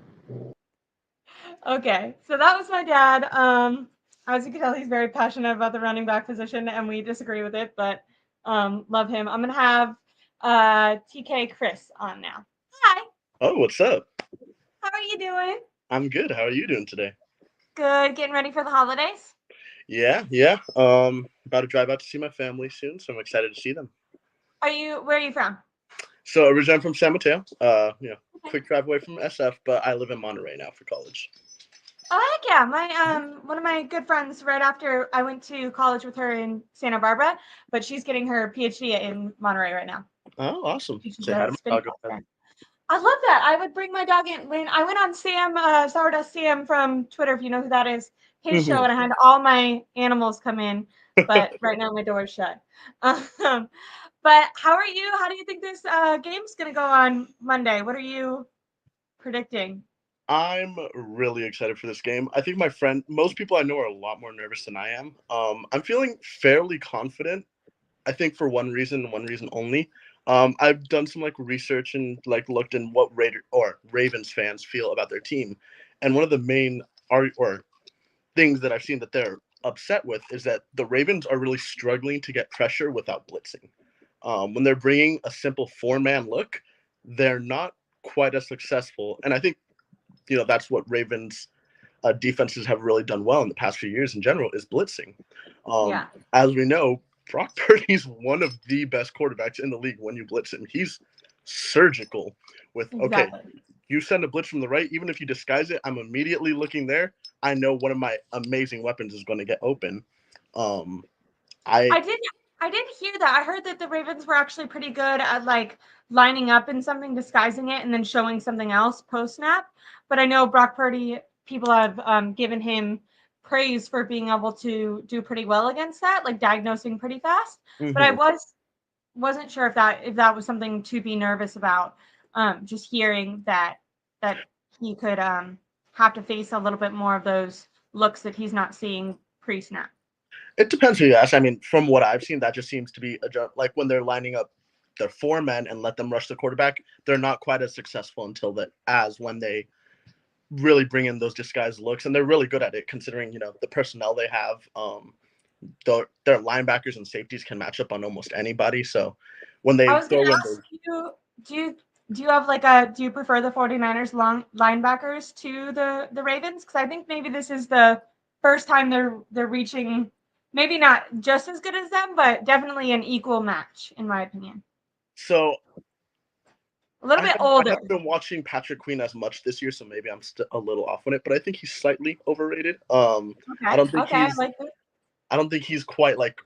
Okay, so that was my dad. As you can tell, he's very passionate about the running back position, and we disagree with it, but love him. I'm gonna have TK Chris on now. Hi, Oh, what's up? how are you doing? I'm good. How are you doing today? Good. Getting ready for the holidays? Yeah. About to drive out to see my family soon, so I'm excited to see them. Where are you from? So originally I'm from San Mateo. Okay. Quick drive away from SF, but I live in Monterey now for college. Oh heck yeah! My one of my good friends right after I went to college with her in Santa Barbara, but she's getting her PhD in Monterey right now. Oh, awesome. She's Say hi a to my spin dog. doctor. I love that. I would bring my dog in when I went on Sam Sourdust Sam from Twitter, if you know who that is, his show, and I had all my animals come in, but right now my door is shut. But how are you? How do you think this game's gonna go on Monday? What are you predicting? I'm really excited for this game. I think most people I know are a lot more nervous than I am. I'm feeling fairly confident. I think for one reason only. I've done some research and looked in what Ravens fans feel about their team, and one of the main things that I've seen that they're upset with is that the Ravens are really struggling to get pressure without blitzing. When they're bringing a simple four-man look, they're not quite as successful, and I think that's what Ravens defenses have really done well in the past few years in general is blitzing. Yeah. As we know, Brock Purdy's one of the best quarterbacks in the league when you blitz him. He's surgical with, okay, you send a blitz from the right, even if you disguise it, I'm immediately looking there. I know one of my amazing weapons is going to get open. I did hear that. I heard that the Ravens were actually pretty good at lining up in something, disguising it, and then showing something else post snap. But I know Brock Purdy, people have given him praise for being able to do pretty well against that, like diagnosing pretty fast. Mm-hmm. But I wasn't sure if that was something to be nervous about. Just hearing that he could have to face a little bit more of those looks that he's not seeing pre snap. It depends who you ask. I mean, from what I've seen, that just seems to be like when they're lining up their four men and let them rush the quarterback, they're not quite as successful as when they really bring in those disguised looks, and they're really good at it considering the personnel they have. Their linebackers and safeties can match up on almost anybody. So when they I was throw going to in ask you, do you have do you prefer the 49ers long linebackers to the Ravens? Because I think maybe this is the first time they're reaching, maybe not just as good as them, but definitely an equal match, in my opinion. So a little bit older. I haven't been watching Patrick Queen as much this year, so maybe I'm a little off on it, but I think he's slightly overrated. Okay. I don't think I like that. I don't think he's quite like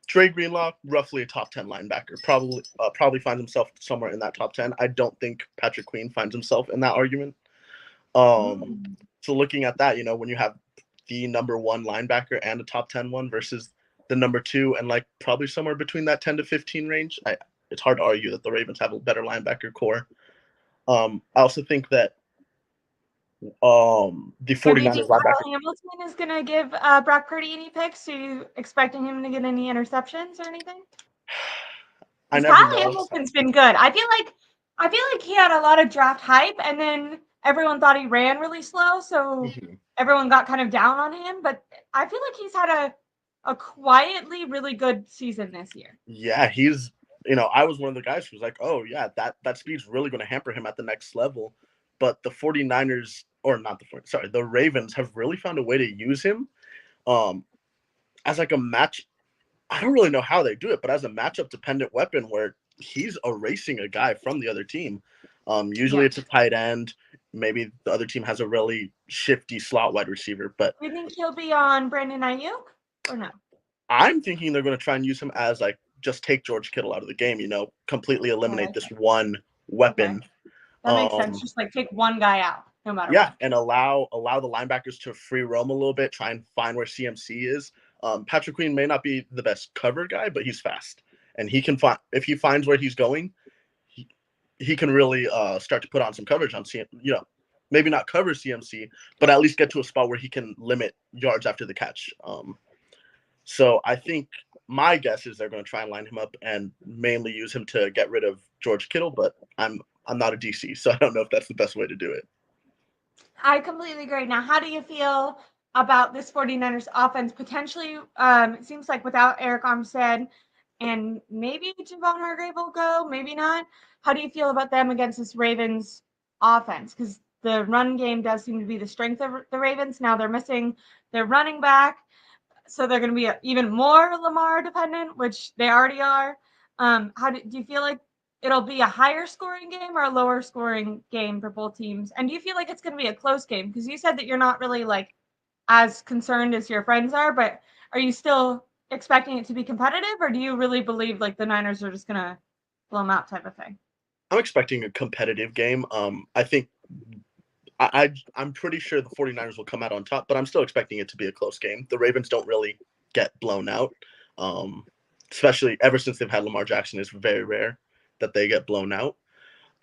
Dre Greenlaw, roughly a top 10 linebacker. Probably finds himself somewhere in that top 10. I don't think Patrick Queen finds himself in that argument. So looking at that, when you have the number one linebacker and a top 10 one versus the number two and probably somewhere between that 10 to 15 range, it's hard to argue that the Ravens have a better linebacker core. I also think that the 49ers linebacker. Hamilton is going to give Brock Purdy any picks? Are you expecting him to get any interceptions or anything? Kyle Hamilton's been good. I feel like he had a lot of draft hype, and then everyone thought he ran really slow, so everyone got kind of down on him. But I feel like he's had a quietly really good season this year. Yeah, he's. I was one of the guys who was like, oh yeah, that speed's really going to hamper him at the next level. But the 49ers, or not the Ravens have really found a way to use him as a match. I don't really know how they do it, but as a matchup dependent weapon where he's erasing a guy from the other team. Usually it's a tight end. Maybe the other team has a really shifty slot wide receiver. But do you think he'll be on Brandon Ayuk or no? I'm thinking they're going to try and use him as just take George Kittle out of the game, completely eliminate this one weapon. Okay. That makes sense. Just take one guy out, no matter what. And allow the linebackers to free roam a little bit, try and find where CMC is. Patrick Queen may not be the best cover guy, but he's fast. And he can find, if he finds where he's going, he can really start to put on some coverage on CMC, maybe not cover CMC, but at least get to a spot where he can limit yards after the catch. So I think my guess is they're going to try and line him up and mainly use him to get rid of George Kittle, but I'm not a DC, so I don't know if that's the best way to do it. I completely agree. Now, how do you feel about this 49ers offense potentially? It seems like without Eric Armstead and maybe Javon Hargrave will go, maybe not. How do you feel about them against this Ravens offense? Because the run game does seem to be the strength of the Ravens. Now they're missing their running back, so they're going to be even more Lamar dependent, which they already are. How do you feel like it'll be a higher scoring game or a lower scoring game for both teams? And do you feel like it's going to be a close game? Because you said that you're not really like as concerned as your friends are, but are you still expecting it to be competitive, or do you really believe like the Niners are just going to blow them out type of thing? I'm expecting a competitive game. I think I'm pretty sure the 49ers will come out on top, but I'm still expecting it to be a close game. The Ravens don't really get blown out, especially ever since they've had Lamar Jackson. It's very rare that they get blown out.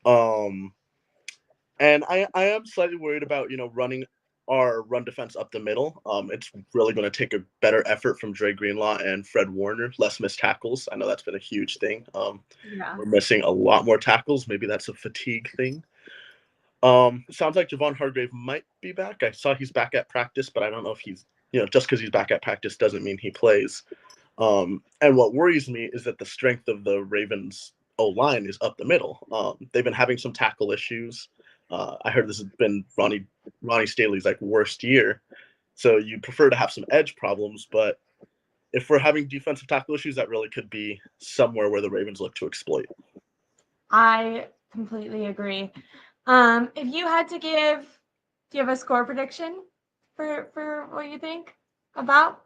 And I am slightly worried about, running our run defense up the middle. It's really going to take a better effort from Dre Greenlaw and Fred Warner, less missed tackles. I know that's been a huge thing. Yeah. We're missing a lot more tackles. Maybe that's a fatigue thing. Sounds like Javon Hargrave might be back. I saw he's back at practice, but I don't know if he's, just because he's back at practice doesn't mean he plays. And what worries me is that the strength of the Ravens O-line is up the middle. They've been having some tackle issues. I heard this has been Ronnie Staley's like worst year. So you prefer to have some edge problems, but if we're having defensive tackle issues, that really could be somewhere where the Ravens look to exploit. I completely agree. If you had to do you have a score prediction for what you think about?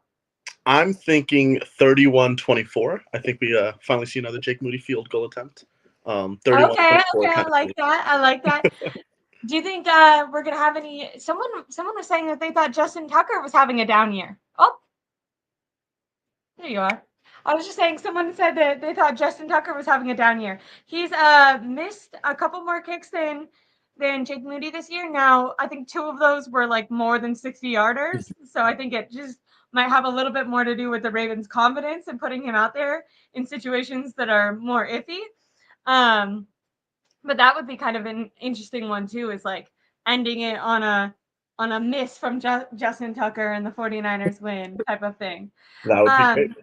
I'm thinking 31-24. I think we finally see another Jake Moody field goal attempt. 31-24. Okay, I like that. I like that. Do you think we're gonna have any? Someone was saying that they thought Justin Tucker was having a down year. Oh, there you are. I was just saying someone said that they thought Justin Tucker was having a down year. He's missed a couple more kicks than Jake Moody this year. Now, I think 2 of those were like more than 60-yarders. So I think it just might have a little bit more to do with the Ravens' confidence in putting him out there in situations that are more iffy. But that would be kind of an interesting one too, is like ending it on a miss from Justin Tucker and the 49ers win type of thing. That would be great.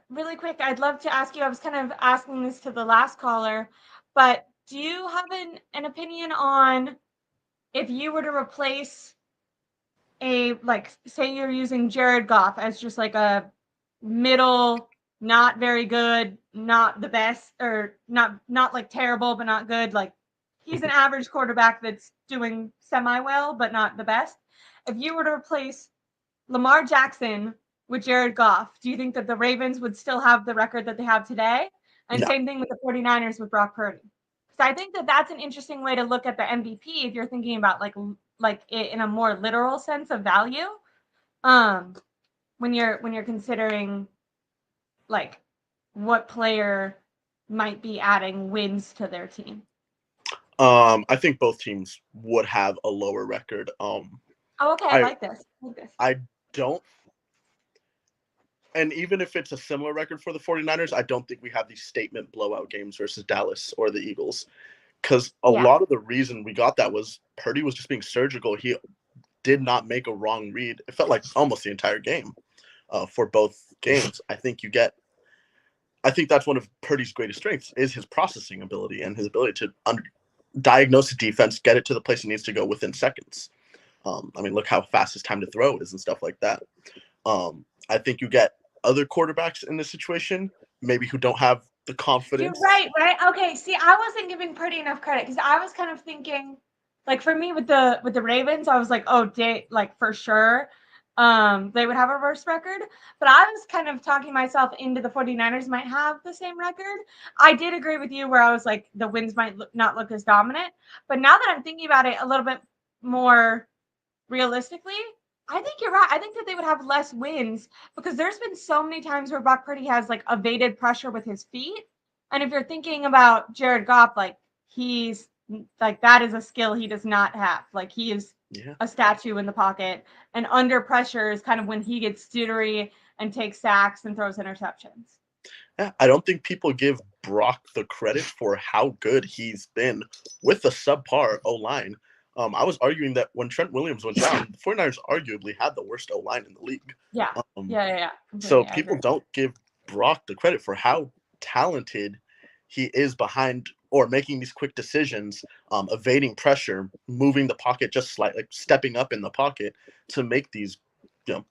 Really quick, I'd love to ask you, I was kind of asking this to the last caller, but do you have an opinion on if you were to replace say you're using Jared Goff as just like a middle, not very good, not the best, or not like terrible, but not good. Like he's an average quarterback that's doing semi-well, but not the best. If you were to replace Lamar Jackson with Jared Goff, do you think that the Ravens would still have the record that they have today? And No. Same thing with the 49ers with Brock Purdy. So I think that that's an interesting way to look at the MVP if you're thinking about like it in a more literal sense of value. When you're considering like what player might be adding wins to their team. I think both teams would have a lower record. Okay, I like this. I don't. And even if it's a similar record for the 49ers, I don't think we have these statement blowout games versus Dallas or the Eagles. Because a lot of the reason we got that was Purdy was just being surgical. He did not make a wrong read. It felt like almost the entire game for both games. I think that's one of Purdy's greatest strengths is his processing ability and his ability to diagnose the defense, get it to the place it needs to go within seconds. Look how fast his time to throw is and stuff like that. I think you get other quarterbacks in this situation, maybe who don't have the confidence. You're right. Okay. See, I wasn't giving Purdy enough credit because I was kind of thinking, like for me with the Ravens, I was like, for sure, they would have a worse record. But I was kind of talking myself into the 49ers might have the same record. I did agree with you where I was like, the wins might not look as dominant. But now that I'm thinking about it a little bit more realistically, I think you're right. I think that they would have less wins because there's been so many times where Brock Purdy has like evaded pressure with his feet. And if you're thinking about Jared Goff, like he's like that is a skill he does not have. Like he is Yeah. a statue in the pocket, and under pressure is kind of when he gets jittery and takes sacks and throws interceptions. Yeah, I don't think people give Brock the credit for how good he's been with the subpar O-line. I was arguing that when Trent Williams went down, the 49ers arguably had the worst O-line in the league. Yeah. Um, Yeah. So Completely, I people agree. don't give Brock the credit for how talented he is behind or making these quick decisions, evading pressure, moving the pocket just slightly, like stepping up in the pocket to make these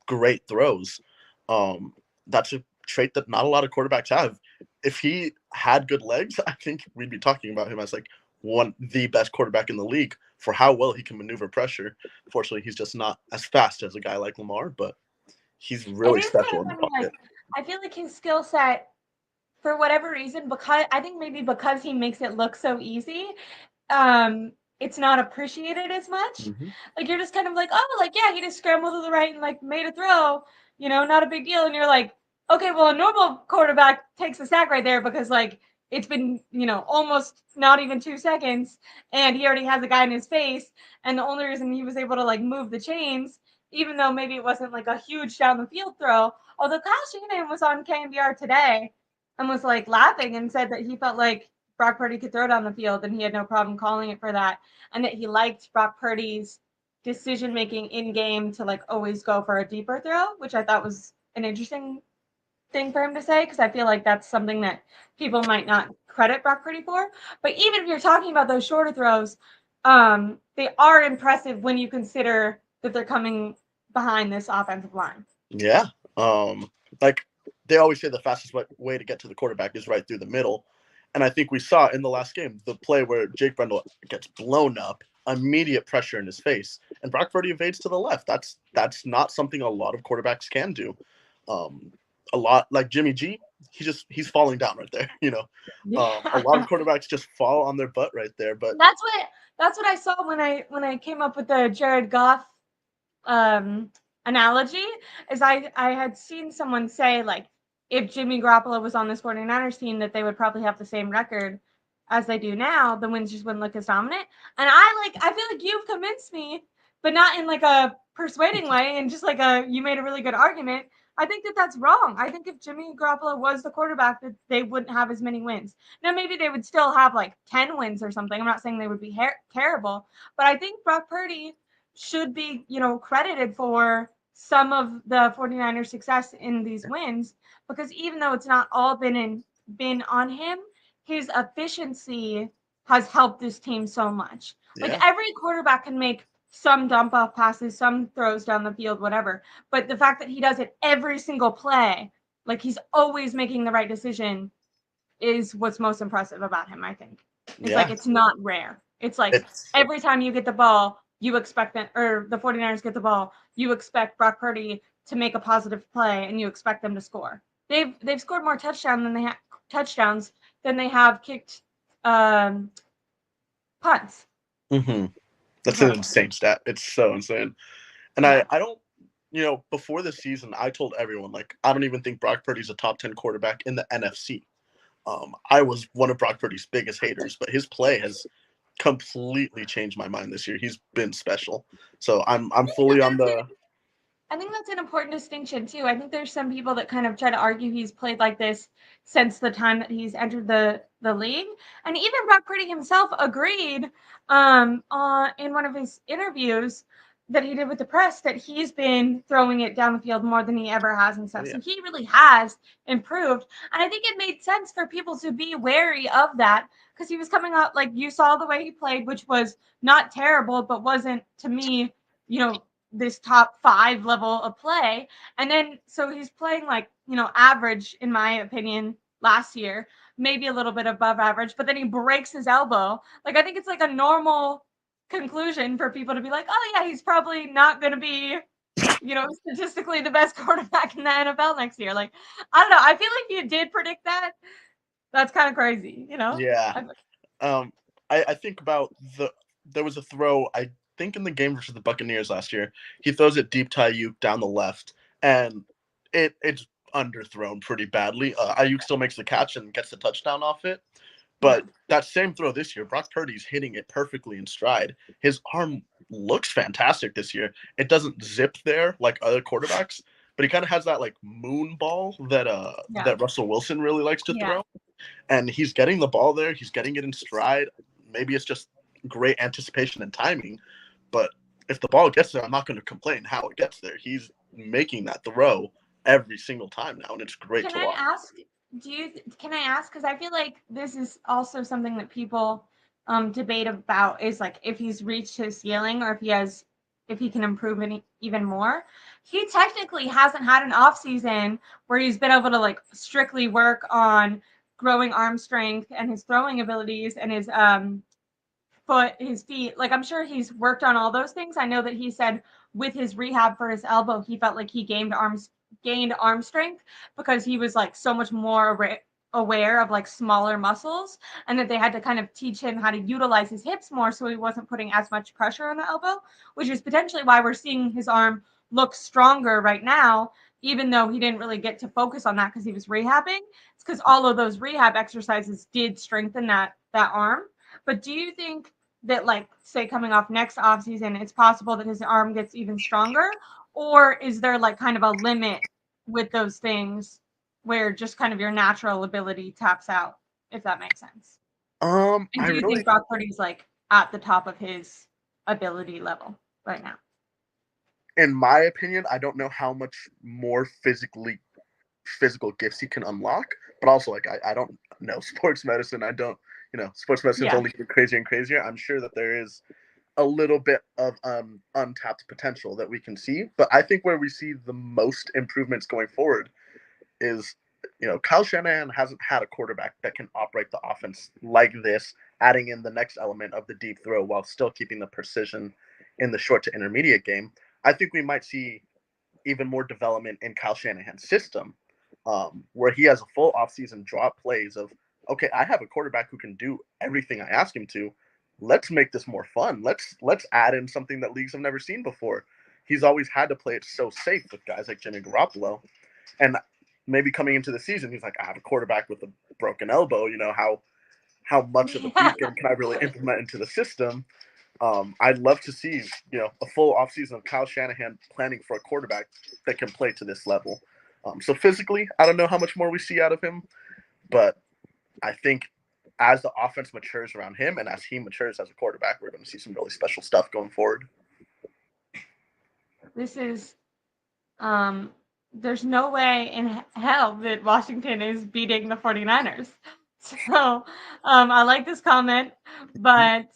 great throws. That's a trait that not a lot of quarterbacks have. If he had good legs, I think we'd be talking about him as like the best quarterback in the league for how well he can maneuver pressure. Fortunately, he's just not as fast as a guy like Lamar, but he's It really is kind special of in the funny. Like pocket. I feel like his skill set, for whatever reason, because I think maybe because he makes it look so easy, it's not appreciated as much. Mm-hmm. Like you're just kind of like, oh, like yeah, he just scrambled to the right and like made a throw, not a big deal. And you're like, okay, well, a normal quarterback takes a sack right there because like it's been, almost not even 2 seconds and he already has a guy in his face. And the only reason he was able to like move the chains, even though maybe it wasn't like a huge down the field throw, although Kyle Shanahan was on KNBR today and was like laughing and said that he felt like Brock Purdy could throw down the field and he had no problem calling it for that. And that he liked Brock Purdy's decision making in game to like always go for a deeper throw, which I thought was an interesting thing for him to say because I feel like that's something that people might not credit Brock Purdy for. But even if you're talking about those shorter throws, they are impressive when you consider that they're coming behind this offensive line. Yeah. Like they always say the fastest way to get to the quarterback is right through the middle. And I think we saw in the last game the play where Jake Brendel gets blown up, immediate pressure in his face, and Brock Purdy evades to the left. That's not something a lot of quarterbacks can do. A lot like Jimmy G, he's falling down right there. A lot of quarterbacks just fall on their butt right there. But that's what I saw when I came up with the Jared Goff analogy. Is I had seen someone say like if Jimmy Garoppolo was on this 49ers team that they would probably have the same record as they do now, the wins just wouldn't look as dominant. And I feel like you've convinced me, but not in like a persuading way and just like you made a really good argument. I think that that's wrong. I think if Jimmy Garoppolo was the quarterback, that they wouldn't have as many wins. Now, maybe they would still have like 10 wins or something. I'm not saying they would be terrible, but I think Brock Purdy should be, credited for some of the 49ers success in these wins because even though it's not all been on him, his efficiency has helped this team so much. yeah. Like every quarterback can make some dump off passes, some throws down the field, whatever. But the fact that he does it every single play, like he's always making the right decision, is what's most impressive about him, I think. It's like it's not rare. It's like every time you get the ball, you expect that, or the 49ers get the ball, you expect Brock Purdy to make a positive play and you expect them to score. They've scored more touchdowns than they have kicked punts. Mm-hmm. That's an insane stat. It's so insane. And I don't, before the season, I told everyone, like, I don't even think Brock Purdy's a top 10 quarterback in the NFC. I was one of Brock Purdy's biggest haters, but his play has completely changed my mind this year. He's been special. So I'm fully on the... I think that's an important distinction, too. I think there's some people that kind of try to argue he's played like this since the time that he's entered the league. And even Brock Purdy himself agreed in one of his interviews that he did with the press that he's been throwing it down the field more than he ever has and stuff. So he really has improved. And I think it made sense for people to be wary of that because he was coming out, like you saw the way he played, which was not terrible, but wasn't, to me, this top 5 level of play. And then, so he's playing like, average, in my opinion, last year, maybe a little bit above average, but then he breaks his elbow. Like, I think it's like a normal conclusion for people to be like, oh yeah, he's probably not going to be, statistically the best quarterback in the NFL next year. Like, I don't know. I feel like you did predict that. That's kind of crazy, Yeah. I think about there was a throw, I think in the game versus the Buccaneers last year, he throws it deep to Ayuk down the left, and it's underthrown pretty badly. Ayuk still makes the catch and gets the touchdown off it. But that same throw this year, Brock Purdy's hitting it perfectly in stride. His arm looks fantastic this year. It doesn't zip there like other quarterbacks, but he kind of has that like moon ball that Russell Wilson really likes to throw. And he's getting the ball there. He's getting it in stride. Maybe it's just great anticipation and timing, but if the ball gets there, I'm not going to complain how it gets there. He's making that throw every single time now, and it's great to watch. Can I ask, because I feel like this is also something that people debate about, is like if he's reached his ceiling or if he can improve even more. He technically hasn't had an off season where he's been able to like strictly work on growing arm strength and his throwing abilities and his feet. Like, I'm sure he's worked on all those things. I know that he said with his rehab for his elbow, he felt like he gained arm strength because he was like so much more aware of like smaller muscles, and that they had to kind of teach him how to utilize his hips more so he wasn't putting as much pressure on the elbow, which is potentially why we're seeing his arm look stronger right now, even though he didn't really get to focus on that because he was rehabbing. It's because all of those rehab exercises did strengthen that arm. But do you think that, like, say coming off next offseason, it's possible that his arm gets even stronger? Or is there like kind of a limit with those things where just kind of your natural ability taps out, if that makes sense? And do you think Brock Purdy's like at the top of his ability level right now? In my opinion, I don't know how much more physical gifts he can unlock, but also like I don't know sports medicine. I don't, sports medicine's only getting crazier and crazier. I'm sure that there is a little bit of untapped potential that we can see, but I think where we see the most improvements going forward is, Kyle Shanahan hasn't had a quarterback that can operate the offense like this, adding in the next element of the deep throw while still keeping the precision in the short to intermediate game. I think we might see even more development in Kyle Shanahan's system, where he has a full offseason drop plays of, okay, I have a quarterback who can do everything I ask him to. Let's make this more fun. Let's add in something that leagues have never seen before. He's always had to play it so safe with guys like Jimmy Garoppolo. And maybe coming into the season, he's like, I have a quarterback with a broken elbow. How much of the weekend can I really implement into the system? I'd love to see, a full offseason of Kyle Shanahan planning for a quarterback that can play to this level. So physically, I don't know how much more we see out of him, but I think as the offense matures around him and as he matures as a quarterback, we're going to see some really special stuff going forward. This is, there's no way in hell that Washington is beating the 49ers. So I like this comment, but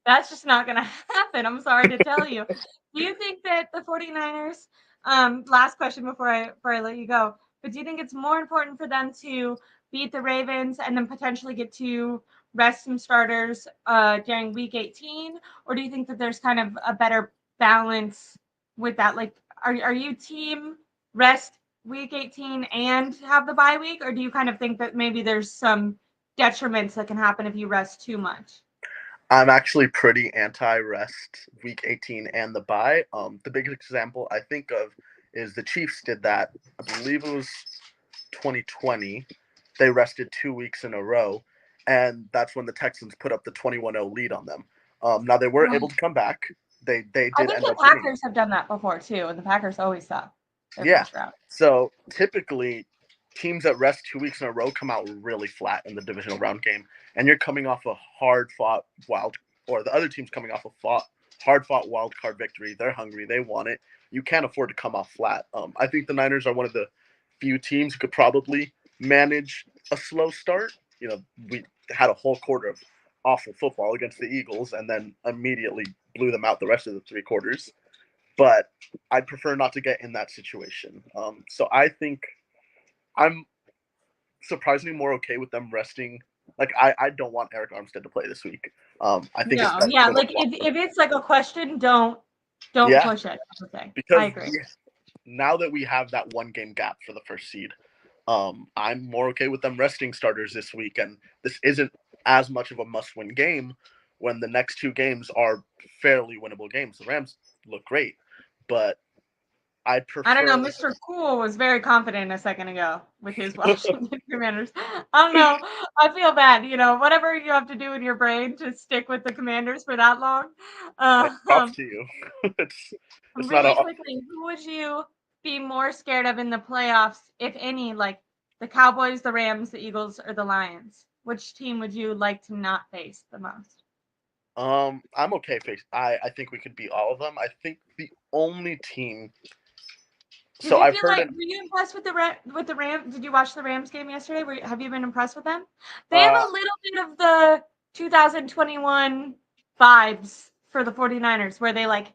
that's just not going to happen. I'm sorry to tell you. Do you think that the 49ers, last question before I let you go, but do you think it's more important for them to beat the Ravens and then potentially get to rest some starters during week 18? Or do you think that there's kind of a better balance with that? Like, are you team rest week 18 and have the bye week? Or do you kind of think that maybe there's some detriments that can happen if you rest too much? I'm actually pretty anti-rest week 18 and the bye. The biggest example I think of is the Chiefs did that. I believe it was 2020. They rested 2 weeks in a row, and that's when the Texans put up the 21-0 lead on them. Now they were able to come back. They did. I think the Packers have done that before too, and the Packers always suck. Yeah. So typically, teams that rest 2 weeks in a row come out really flat in the divisional round game, and you're coming off a hard-fought the other team's coming off a hard-fought wild card victory. They're hungry. They want it. You can't afford to come off flat. I think the Niners are one of the few teams who could probably manage a slow start. We had a whole quarter of awful football against the Eagles and then immediately blew them out the rest of the 3 quarters. But I'd prefer not to get in that situation. So I think I'm surprisingly more okay with them resting. Like, I don't want Eric Armstead to play this week. I think like if it's like a question, don't push it. Okay, because I agree. Now that we have that 1 game gap for the first seed, I'm more okay with them resting starters this week, and this isn't as much of a must-win game when the next 2 games are fairly winnable games. The Rams look great, but I I don't know. prefer. Mr. Cool was very confident a second ago with his Washington Commanders. I don't know. I feel bad. Whatever you have to do in your brain to stick with the Commanders for that long. Hey, props Um, to you. it's not really a. quickly, who would you be more scared of in the playoffs, if any? Like the Cowboys, the Rams, the Eagles, or the Lions? Which team would you like to not face the most? I'm okay. I think we could beat all of them. I think the only team. Did So you I've feel heard like it. were you impressed with the Rams? Did you watch the Rams game yesterday? Have you been impressed with them? They have Uh, a little bit of the 2021 vibes for the 49ers where they like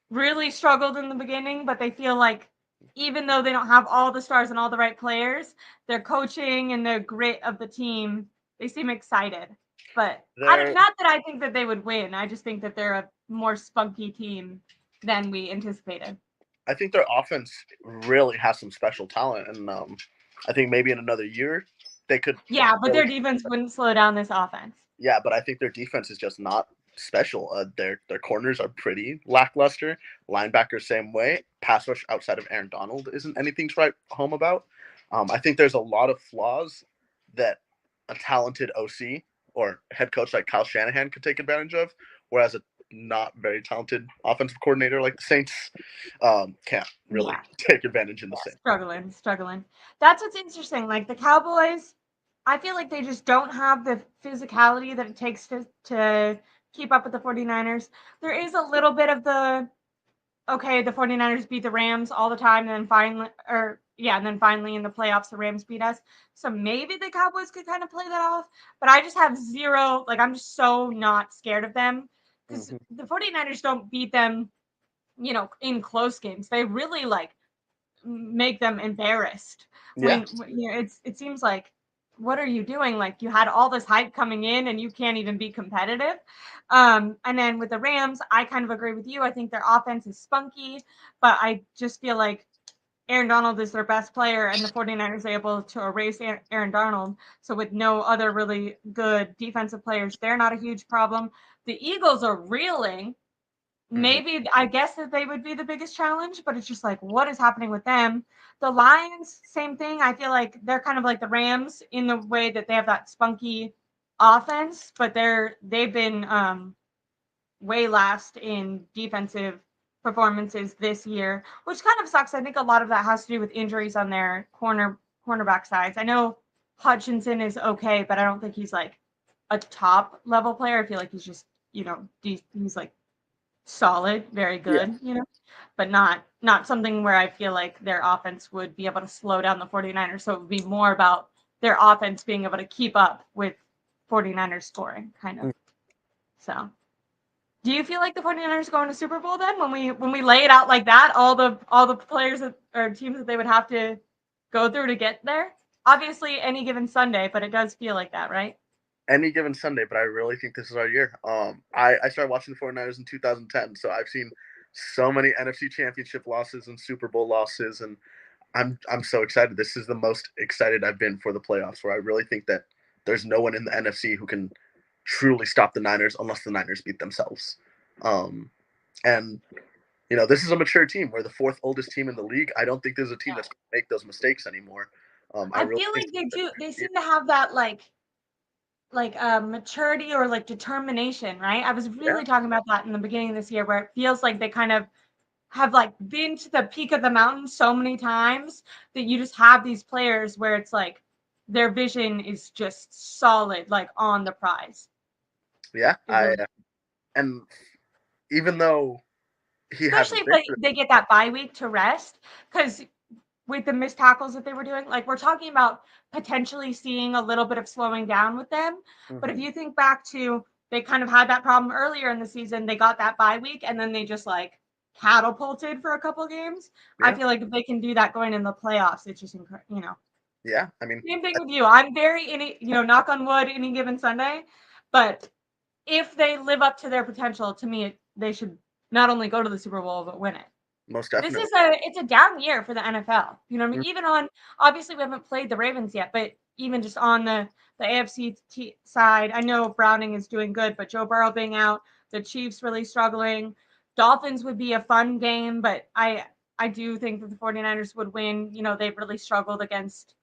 really struggled in the beginning, but they feel like even though they don't have all the stars and all the right players, their coaching and the grit of the team, they seem excited. But they're. not that I think that they would win. I just think that they're a more spunky team than we anticipated. I think their offense really has some special talent, and I think maybe in another year they could. Yeah, but Really, their defense wouldn't slow down this offense. yeah, but I think their defense is just not special. Their corners are pretty lackluster. Linebackers same way. Pass rush outside of Aaron Donald isn't anything to write home about. I think there's a lot of flaws that a talented OC or head coach like Kyle Shanahan could take advantage of, whereas a not very talented offensive coordinator like the Saints can't really Yeah, take advantage in the Saints. struggling. That's what's interesting. Like the Cowboys, I feel like they just don't have the physicality that it takes to keep up with the 49ers. There is a little bit of the okay, the 49ers beat the Rams all the time, and then finally in the playoffs, the Rams beat us. So maybe the Cowboys could kind of play that off. But I just have zero, like, I'm just so not scared of them because Mm-hmm. the 49ers don't beat them, in close games. They really, like, make them embarrassed Yeah, it seems like what are you doing, like you had all this hype coming in and you can't even be competitive. And then with the Rams, I kind of agree with you. I think their offense is spunky, but I just feel like Aaron Donald is their best player and the 49ers are able to erase Aaron Donald. So with no other really good defensive players, they're not a huge problem. The Eagles are reeling. mm-hmm. Maybe I guess that they would be the biggest challenge, but it's just like what is happening with them. The Lions, same thing. I feel like they're kind of like the Rams in the way that they have that spunky offense, but they've been way last in defensive performances this year, which kind of sucks. I think a lot of that has to do with injuries on their cornerback sides. I know Hutchinson is okay, but I don't think he's like a top level player. I feel like he's just, he's like solid, very Yeah, good, but not something where I feel like their offense would be able to slow down the 49ers. So it would be more about their offense being able to keep up with 49ers scoring, kind of. So do you feel like the 49ers going to Super Bowl then when we lay it out like that, all the players or teams that they would have to go through to get there? Obviously any given Sunday, but it does feel like that, right? any given Sunday, but I really think this is our year. I started watching the 49ers in 2010, so I've seen so many NFC Championship losses and Super Bowl losses, and I'm so excited. This is the most excited I've been for the playoffs, where I really think that there's no one in the NFC who can truly stop the Niners unless the Niners beat themselves. And this is a mature team. We're the fourth oldest team in the league. I don't think there's a team that's going to make those mistakes anymore. I I really feel think. like they do. They seem to have that like maturity or like determination, right? I was Yeah, really talking about that in the beginning of this year, where it feels like they kind of have like been to the peak of the mountain so many times that you just have these players where it's like their vision is just solid, like on the prize. yeah. It really, And even though he especially hasn't if been they get that bye week to rest, because with the missed tackles that they were doing, like we're talking about potentially seeing a little bit of slowing down with them. But if mm-hmm. you think back to they kind of had that problem earlier in the season, they got that bye week and then they just like catapulted for a couple games. I Yeah, feel like if they can do that going in the playoffs, it's just incredible. yeah. I mean, Same thing with you. I'm very knock on wood, any given Sunday, but if they live up to their potential, to me, they should not only go to the Super Bowl but win it. most This definitely. is it's a down year for the NFL. You know what I Mm. mean? Even on obviously we haven't played the Ravens yet, but even just on the AFC side, I know Browning is doing good, but Joe Burrow being out, the Chiefs really struggling. Dolphins would be a fun game, but I do think that the 49ers would win. They've really struggled against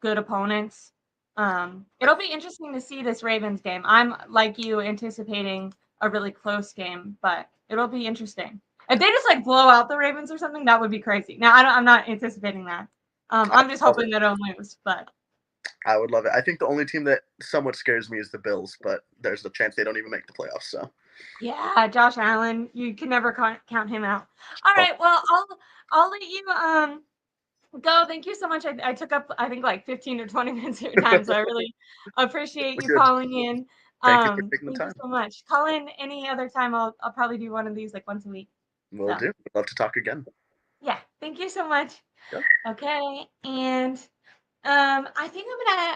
good opponents. It'll be interesting to see this Ravens game. I'm like you anticipating a really close game, but it'll be interesting. If they just blow out the Ravens or something, that would be crazy. Now I'm not anticipating that. I'm just hoping they don't lose, but I would love it. I think the only team that somewhat scares me is the Bills, but there's a chance they don't even make the playoffs. So yeah, Josh Allen, you can never count him out. All right, well, I'll let you go. Thank you so much. I took up I think 15 or 20 minutes of your time, so I really appreciate you calling in. Thank you for taking the Thank time. you so much. Call in any other time. I'll probably do one of these once a week. Will do. Would love to talk again. Yeah, thank you so much. Yeah. Okay, and I think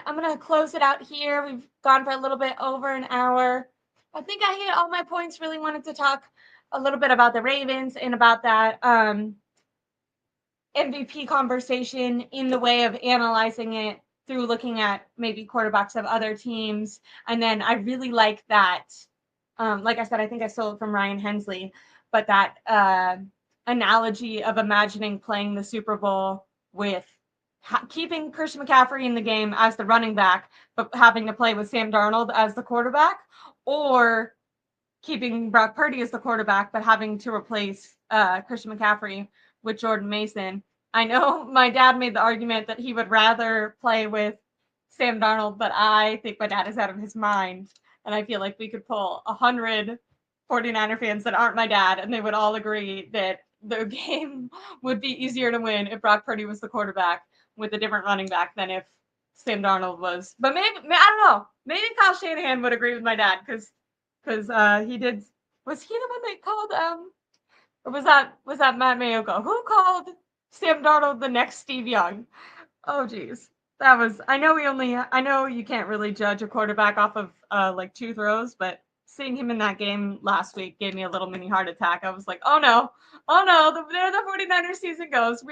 I'm gonna close it out here. We've gone for a little bit over an hour. I think I hit all my points. Really wanted to talk a little bit about the Ravens and about that MVP conversation in the way of analyzing it through looking at maybe quarterbacks of other teams. And then I really like that. Like I said, I think I stole it from Ryan Hensley, but that analogy of imagining playing the Super Bowl with keeping Christian McCaffrey in the game as the running back, but having to play with Sam Darnold as the quarterback, or keeping Brock Purdy as the quarterback, but having to replace Christian McCaffrey with Jordan Mason. I know my dad made the argument that he would rather play with Sam Darnold, but I think my dad is out of his mind. And I feel like we could pull 100 49er fans that aren't my dad, and they would all agree that the game would be easier to win if Brock Purdy was the quarterback with a different running back than if Sam Darnold was. But maybe, I don't know. Maybe Kyle Shanahan would agree with my dad because he did. Was he the one that called or was that Matt Mayoko? Who called Sam Darnold the next Steve Young? Oh geez. That was I know you can't really judge a quarterback off of 2 throws, but seeing him in that game last week gave me a little mini heart attack. I was like, oh no, there the 49ers season goes.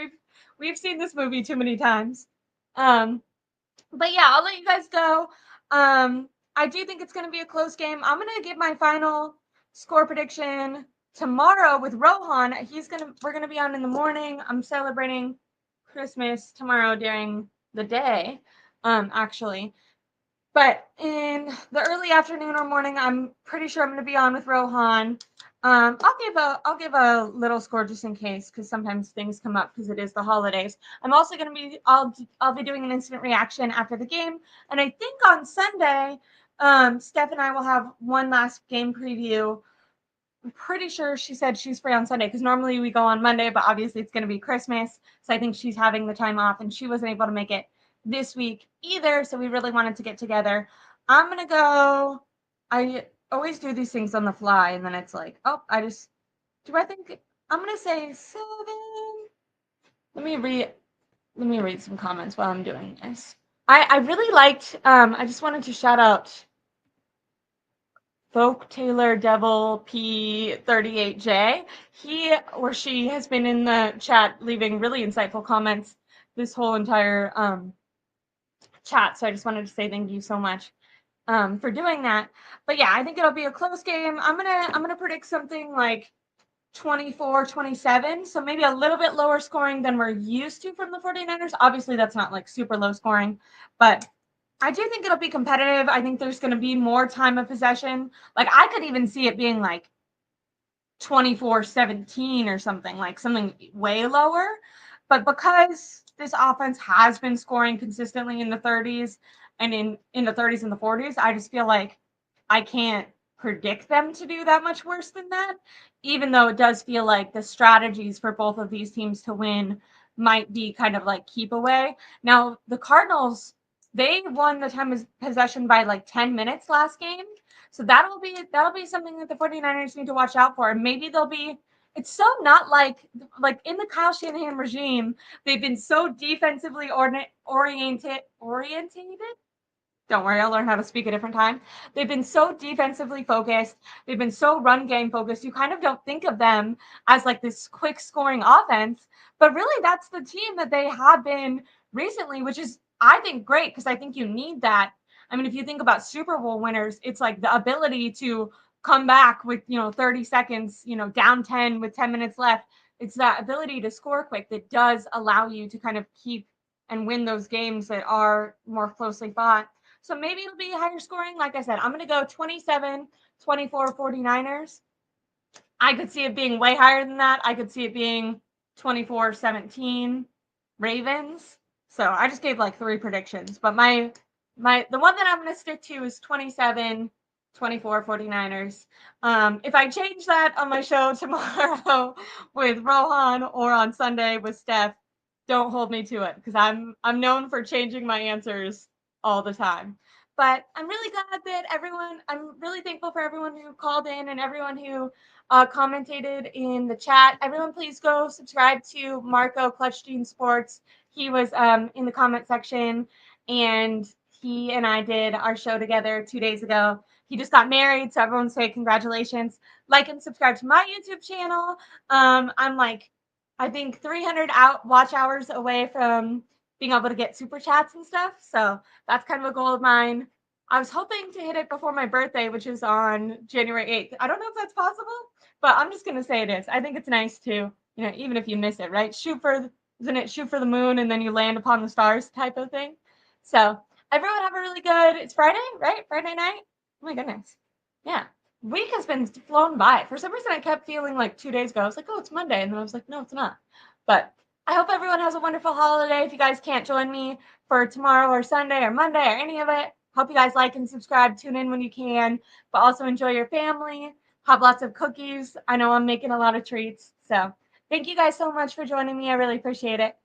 We've seen this movie too many times. But yeah, I'll let you guys go. I do think it's going to be a close game. I'm going to give my final score prediction tomorrow with Rohan. We're going to be on in the morning. I'm celebrating Christmas tomorrow during the day, actually. But in the early afternoon or morning, I'm pretty sure I'm going to be on with Rohan. I'll give a little score just in case, because sometimes things come up because it is the holidays. I'm also going to be I'll be doing an instant reaction after the game, and I think on Sunday, Steph and I will have one last game preview. I'm pretty sure she said she's free on Sunday because normally we go on Monday, but obviously it's going to be Christmas, so I think she's having the time off, and she wasn't able to make it this week either, so we really wanted to get together. I'm going to go. I always do these things on the fly, and then it's like, oh, I'm going to say 7. Let me read some comments while I'm doing this. I really liked, I just wanted to shout out Folk Taylor Devil P38J. He or she has been in the chat leaving really insightful comments this whole entire chat. So I just wanted to say thank you so much for doing that. But yeah, I think it'll be a close game. I'm gonna predict something like 24-27. So maybe a little bit lower scoring than we're used to from the 49ers. Obviously, that's not super low scoring, but I do think it'll be competitive. I think there's going to be more time of possession. I could even see it being 24-17 or something way lower. But because this offense has been scoring consistently in the 30s and in the 30s and the 40s, I just feel like I can't predict them to do that much worse than that, even though it does feel like the strategies for both of these teams to win might be kind of keep away. Now, the Cardinals, they won the time of possession by 10 minutes last game. So that'll be something that the 49ers need to watch out for. And maybe it's so not like in the Kyle Shanahan regime, they've been so defensively oriented. Don't worry, I'll learn how to speak a different time. They've been so defensively focused. They've been so run game focused. You kind of don't think of them as this quick scoring offense, but really that's the team that they have been recently, which is, I think, great because I think you need that. I mean, if you think about Super Bowl winners, it's the ability to come back with, 30 seconds, down 10 with 10 minutes left, it's that ability to score quick that does allow you to kind of keep and win those games that are more closely fought. So maybe it'll be higher scoring. Like I said, I'm going to go 27-24 49ers. I could see it being way higher than that. I could see it being 24-17 Ravens. So I just gave like 3 predictions, but the one that I'm going to stick to is 27-24 49ers. If I change that on my show tomorrow with Rohan or on Sunday with Steph, don't hold me to it because I'm known for changing my answers all the time. But I'm really glad that I'm really thankful for everyone who called in and everyone who commented in the chat. Everyone, please go subscribe to Marco Clutchstein Sports. He was in the comment section, and he and I did our show together 2 days ago. He just got married, so everyone say congratulations. Like and subscribe to my YouTube channel. I'm like, I think 300 watch hours away from being able to get super chats and stuff. So that's kind of a goal of mine. I was hoping to hit it before my birthday, which is on January 8th. I don't know if that's possible, but I'm just going to say it is. I think it's nice to, even if you miss it, right? Shoot for the moon and then you land upon the stars type of thing. So everyone have a really good, it's Friday, right? Friday night? Oh my goodness. Yeah. Week has been flown by. For some reason, I kept feeling like 2 days ago, I was like, oh, it's Monday. And then I was like, no, it's not. But I hope everyone has a wonderful holiday. If you guys can't join me for tomorrow or Sunday or Monday or any of it, hope you guys like and subscribe. Tune in when you can, but also enjoy your family. Have lots of cookies. I know I'm making a lot of treats. So thank you guys so much for joining me. I really appreciate it.